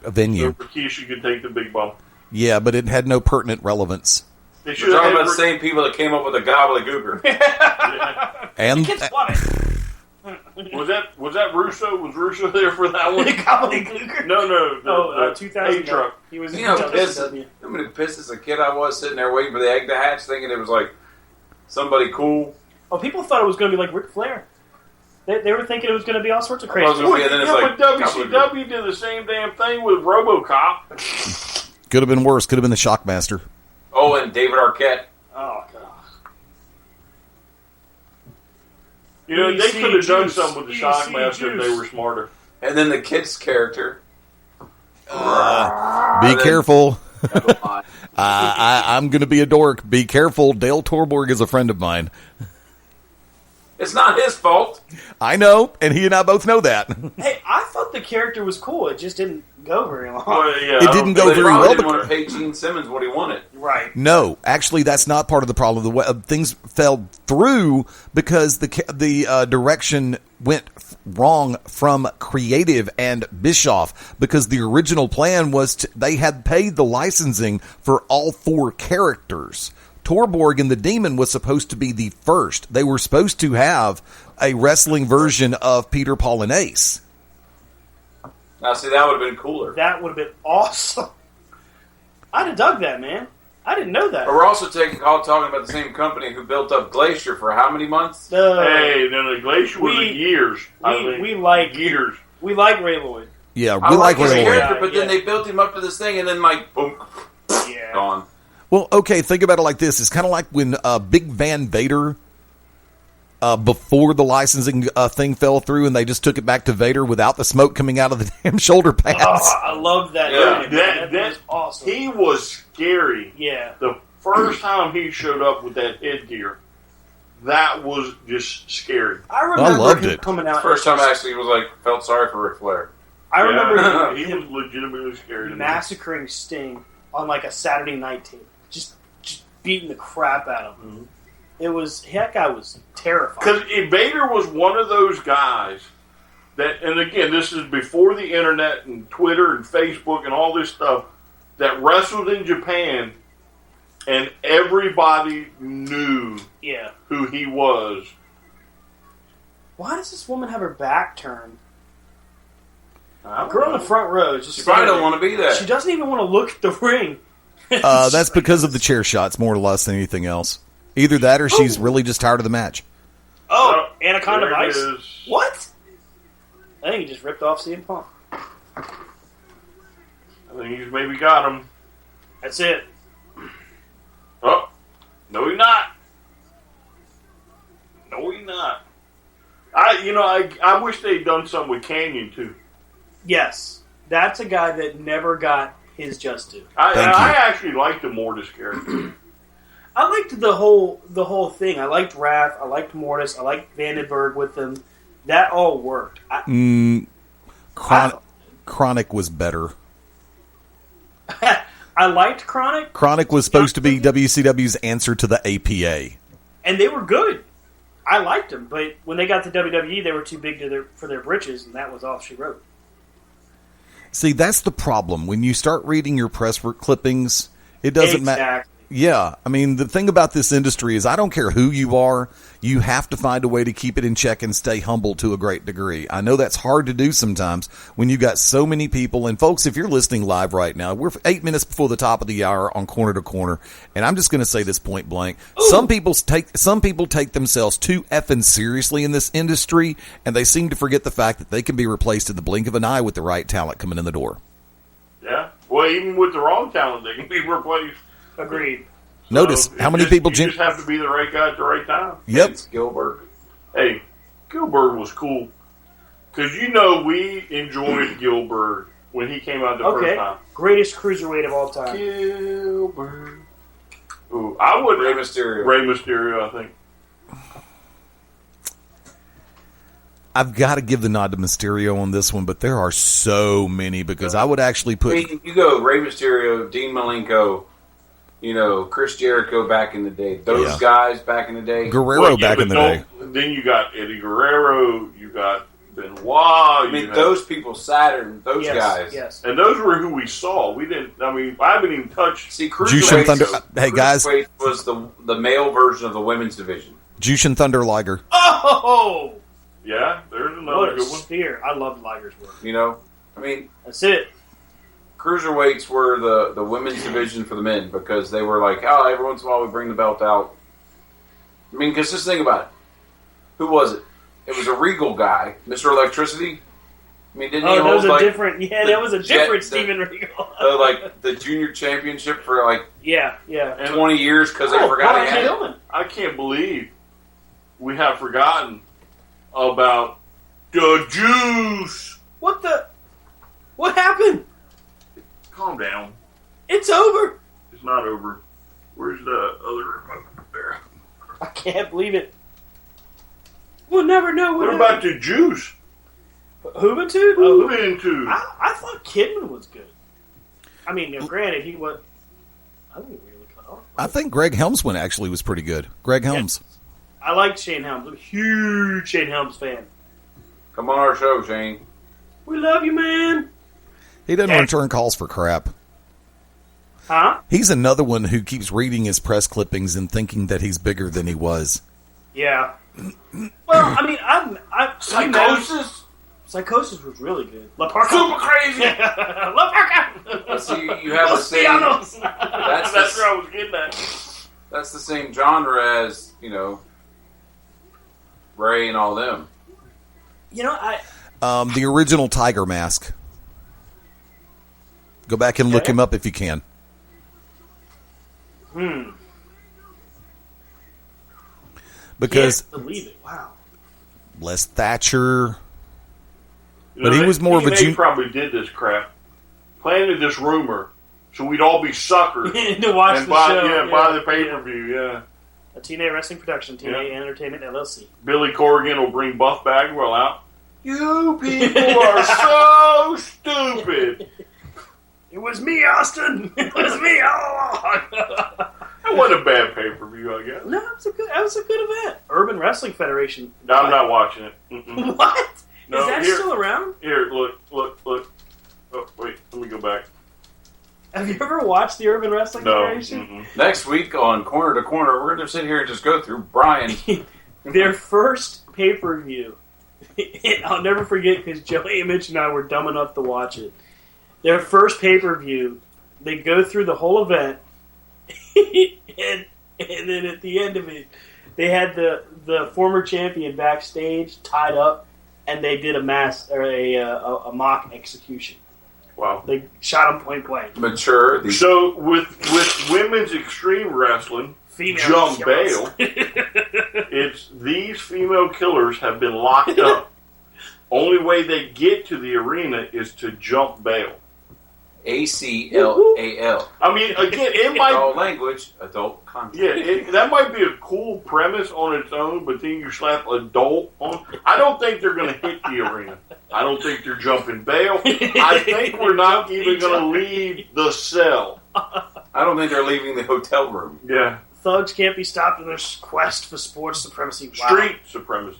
venue. So Rikishi could take the big bump. Yeah, but it had no pertinent relevance. They We're should talking have about the same people that came up with the gobbledygooker. And Kids want it. Was that Russo? Was Russo there for that one? Gobbledygooker? No. 2000. hay truck. He was in How WCW. many pissed as a kid I was sitting there waiting for the egg to hatch, thinking it was like somebody cool. Oh, people thought it was going to be like Ric Flair. They were thinking it was going to be all sorts of crazy. Well, and then it's like but WCW did the same damn thing with RoboCop. could have been worse. Could have been the Shockmaster. Oh, and David Arquette. Oh, God. They could have done something with the EC Shockmaster if they juice. were smarter. And then the kid's character. Be careful. I'm going to be a dork. Be careful. Dale Torborg is a friend of mine. It's not his fault. I know, and he and I both know that. Hey, I thought the character was cool. It just didn't go very long. Well, yeah, It didn't go They very probably well. didn't want to pay Gene Simmons what he wanted. Right. No, actually, that's not part of the problem. The way, things fell through because the direction went wrong from creative and Bischoff, because the original plan was they had paid the licensing for all 4 characters. Torborg and the Demon was supposed to be the first. They were supposed to have a wrestling version of Peter, Paul, and Ace. Now, see, that would have been cooler. That would have been awesome. I'd have dug that, man. I didn't know that. But we're also talking about the same company who built up Glacier for how many months? Hey, no, the Glacier was years. We like years. We like Ray Lloyd. Yeah, I we like his Ray Lloyd. character, but then they built him up to this thing, and then boom, Yeah. gone. Well, okay, think about it like this. It's kind of like when Big Van Vader, before the licensing thing fell through, and they just took it back to Vader without the smoke coming out of the damn shoulder pads. Oh, I love that. Yeah. That was awesome. He was scary. Yeah. The first time he showed up with that headgear, that was just scary. I remember loved him it. coming out. First time I actually was felt sorry for Ric Flair. I remember he him was legitimately scary to me. massacring Sting on a Saturday night tape. Just beating the crap out of him. Mm-hmm. That guy was terrifying. Because Vader was one of those guys that, and again, this is before the internet and Twitter and Facebook and all this stuff, that wrestled in Japan, and everybody knew who he was. Why does this woman have her back turned? I Girl in the front row is just She probably standing don't want to be there. She doesn't even want to look at the ring. That's because of the chair shots, more or less than anything else. Either that or she's really just tired of the match. Oh, Anaconda there it Vice? is. What? I think he just ripped off CM Punk. I think he's maybe got him. That's it. Oh, no, he's not. No, he's not. I wish they'd done something with Canyon too. Yes. That's a guy that never got his just due. I actually liked the Mortis character. I liked the whole thing. I liked Wrath. I liked Mortis. I liked Vandenberg with them. That all worked. Chronic was better. I liked Chronic. Chronic was supposed to be WCW's answer to the APA. And they were good. I liked them, but when they got to WWE, they were too big for their britches, and that was all she wrote. See, that's the problem. When you start reading your press clippings, it doesn't matter. Yeah, I mean, the thing about this industry is I don't care who you are, you have to find a way to keep it in check and stay humble to a great degree. I know that's hard to do sometimes when you got so many people. And folks, if you're listening live right now, we're 8 minutes before the top of the hour on Corner to Corner, and I'm just going to say this point blank. Some people take themselves too effing seriously in this industry, and they seem to forget the fact that they can be replaced at the blink of an eye with the right talent coming in the door. Yeah. Well, even with the wrong talent, they can be replaced. Agreed. Notice So how many people... You just have to be the right guy at the right time. Yep. It's Gilbert. Hey, Gilbert was cool. Because we enjoyed Gilbert when he came out the first time. Greatest cruiserweight of all time. Gilbert. Ooh, I would... Rey Mysterio. Rey Mysterio, I think. I've got to give the nod to Mysterio on this one, but there are so many because I would actually put... I mean, you go Rey Mysterio, Dean Malenko, Chris Jericho back in the day. Those guys back in the day. Guerrero back in the day. Then you got Eddie Guerrero, you got Benoit. I mean, those people, Saturn, those guys. Yes. And those were who we saw. We didn't, I haven't even touched... See, Jushin Thunder... Hey, guys. Cruiserweight was the male version of the women's division. Jushin Thunder Liger. Oh! Yeah, there's another What a good one. spear. I love Liger's work. I mean... That's it. Cruiserweights were the women's division for the men because they were like, oh, every once in a while we bring the belt out. I mean, because just think about it. Who was it? It was a Regal guy, Mr. Electricity. I mean, didn't he hold that was a different Steven Regal. The junior championship for 20 20 years because they forgot he had it. I can't believe we have forgotten about the Juice. What happened? Calm down. It's over. It's not over. Where's the other remote there? I can't believe it. We'll never know what about the Juice? Juventud? Juventud. I thought Kidman was good. I mean, granted, he was... I think he really cut off. I think Greg Helms one actually was pretty good. Greg Helms. Yes. I liked Shane Helms. I'm a huge Shane Helms fan. Come on our show, Shane. We love you, man. He doesn't return calls for crap. Huh? He's another one who keeps reading his press clippings and thinking that he's bigger than he was. Yeah. Well, I mean, Psychosis? Psychosis was really good. La Parka. Super crazy. La Parka. See, you have the same... That's where I was getting at. That's the same genre as, Ray and all them. The original Tiger Mask. Go back and look him up if you can. Because can't believe it. Wow. Les Thatcher, but he was more of a TNA probably did this crap, planted this rumor, so we'd all be suckers to watch and the buy, show. buy the pay-per-view. Yeah. A TNA Wrestling Production, TNA Entertainment LLC. Billy Corrigan will bring Buff Bagwell out. You people are so stupid. It was me, Austin. It was me all along. That wasn't a bad pay-per-view, I guess. No, that was a good event. Urban Wrestling Federation. No, I'm not watching it. Mm-mm. What? No, is that still around? Here, look. Oh, wait, let me go back. Have you ever watched the Urban Wrestling Federation? Mm-mm. Next week on Corner to Corner, we're going to sit here and just go through Brian. Their first pay-per-view. I'll never forget because Joey Mitch and I were dumb enough to watch it. Their first pay-per-view, they go through the whole event, and then at the end of it, they had the former champion backstage tied up, and they did a mock execution. Wow. They shot him point blank. Mature. So with women's extreme wrestling, jump bail, it's these female killers have been locked up. Only way they get to the arena is to jump bail. ACLAL. I mean, again, it might... Adult language, adult content. Yeah, that might be a cool premise on its own, but then you slap adult on... I don't think they're going to hit the arena. I don't think they're jumping bail. I think we're not even going to leave the cell. I don't think they're leaving the hotel room. Yeah. Thugs can't be stopped in their quest for sports supremacy. Wow. Street supremacy.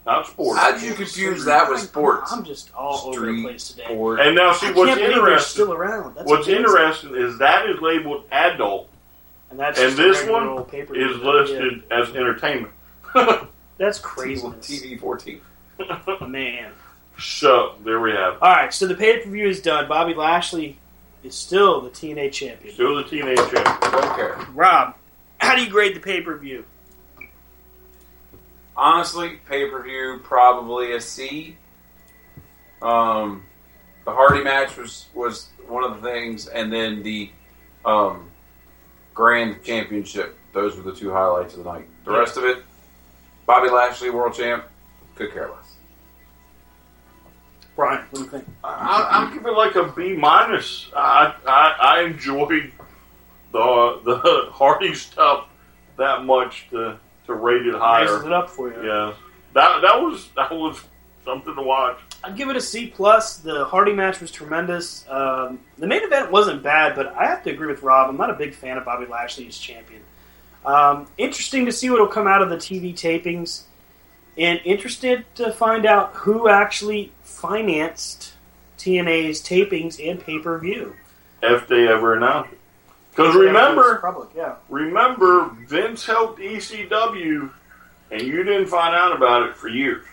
Not sports. How did you confuse that with sports? I'm just all over the place today. Sport. And now, see, what's interesting? Still around. What's interesting is that is labeled adult, And that's And just a this regular one old pay-per-view. is listed as entertainment. That's crazy. TV 14. Man. So, there we have it. All right, so the pay-per-view is done. Bobby Lashley is still the TNA champion. Still the TNA champion. Don't care. Rob, how do you grade the pay-per-view? Honestly, pay-per-view, probably a C. The Hardy match was one of the things, and then the Grand Championship. Those were the two highlights of the night. The rest of it, Bobby Lashley, world champ, could care less. Brian, what do you think? I'll give it like a B minus. I enjoyed the Hardy stuff that much to rate it higher. Raises it up for you. Yeah, that was something to watch. I'd give it a C plus. The Hardy match was tremendous. The main event wasn't bad, but I have to agree with Rob. I'm not a big fan of Bobby Lashley as champion. Interesting to see what will come out of the TV tapings, and interested to find out who actually financed TNA's tapings and pay-per-view. If they ever announced it. Because remember, Vince helped ECW, and you didn't find out about it for years.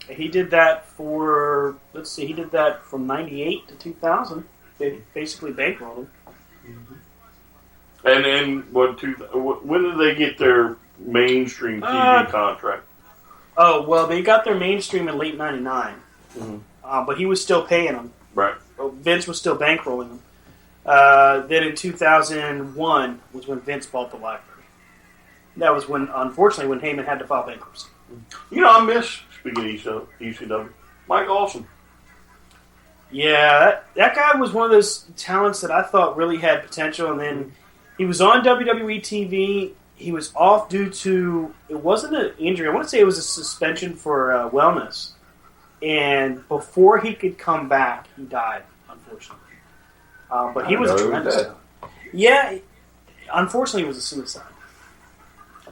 He did that for, he did that from 98 to 2000. They basically bankrolled him. Mm-hmm. And then, when did they get their mainstream TV contract? Oh, well, they got their mainstream in late 99. Mm-hmm. But he was still paying them. Right. Vince was still bankrolling them. Then in 2001 was when Vince bought the library. That was when, unfortunately, when Heyman had to file bankruptcy. You know, I miss, speaking of ECW, Mike Awesome. Yeah, that guy was one of those talents that I thought really had potential, and then he was on WWE TV. He was off due to, it wasn't an injury, I want to say it was a suspension for wellness. And before he could come back, he died, unfortunately. But he was a tremendous talent. Yeah, unfortunately it was a suicide.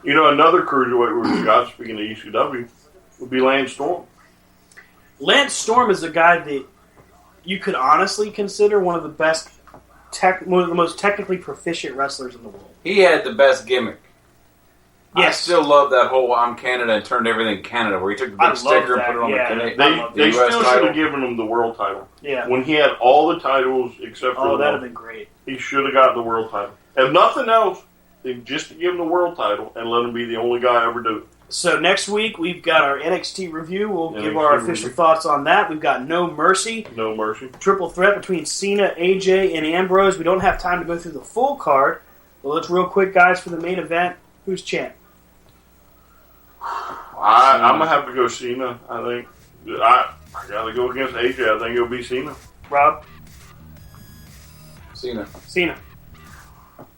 You know, another cruiserweight we forgot, speaking of ECW, would be Lance Storm. Lance Storm is a guy that you could honestly consider one of the best, one of the most technically proficient wrestlers in the world. He had the best gimmick. Yes. I still love that whole I'm Canada and turned everything Canada, where he took the big sticker and put it on They the US still title. should have given him the world title. Yeah. When he had all the titles except for that would have been great. He should have gotten the world title. If nothing else, then just to give him the world title and let him be the only guy ever do it. So next week, we've got our NXT review. We'll give our official thoughts on that. We've got No Mercy. No Mercy. Triple threat between Cena, AJ, and Ambrose. We don't have time to go through the full card. But let's real quick, guys, for the main event. Who's champ? I'm going to have to go Cena, I think. I got to go against AJ. I think it'll be Cena. Rob? Cena.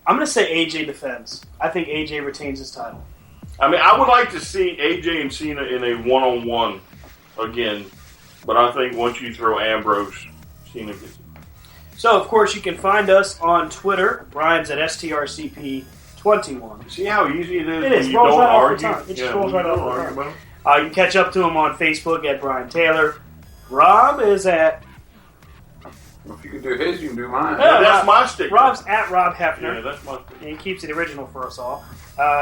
I'm going to say AJ defends. I think AJ retains his title. I mean, I would like to see AJ and Cena in a one-on-one again, but I think once you throw Ambrose, Cena gets it. So, of course, you can find us on Twitter. Brian's at STRCP21. See how easy it is? It is. When you Rolls don't right off the argue? tongue. It just rolls right off the tongue. About it. You can catch up to him on Facebook at Brian Taylor. Rob is at... If you can do his, you can do mine. Yeah, that's my sticker. Rob's at Rob Hefner. Yeah, that's my sticker. And he keeps it original for us all.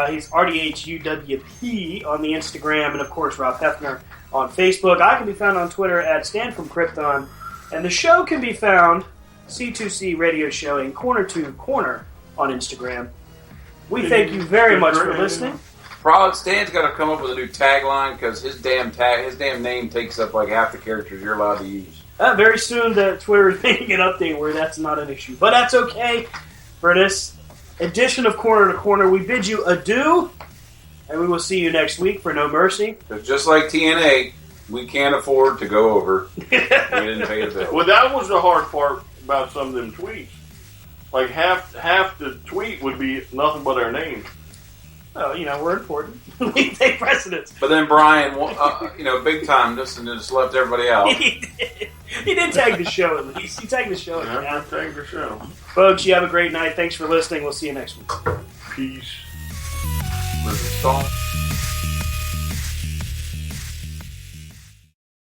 He's RDHUWP on the Instagram, and of course Rob Hefner on Facebook. I can be found on Twitter at Stan from Krypton, and the show can be found C2C Radio Show and Corner to Corner on Instagram. We thank you very much for listening. Stan's got to come up with a new tagline because his damn name takes up like half the characters you're allowed to use. Very soon, the Twitter is making an update where that's not an issue, but that's okay for this edition of Corner to Corner. We bid you adieu, and we will see you next week for No Mercy. Because just like TNA, we can't afford to go over. We didn't pay the bill. Well, that was the hard part about some of them tweets. Like half the tweet would be nothing but our name. Oh, we're important. We take precedence. But then Brian, big time, just left everybody out. He did tag the show at least. He tagged the show. Yeah, tag the show. Folks, you have a great night. Thanks for listening. We'll see you next week. Peace. Song.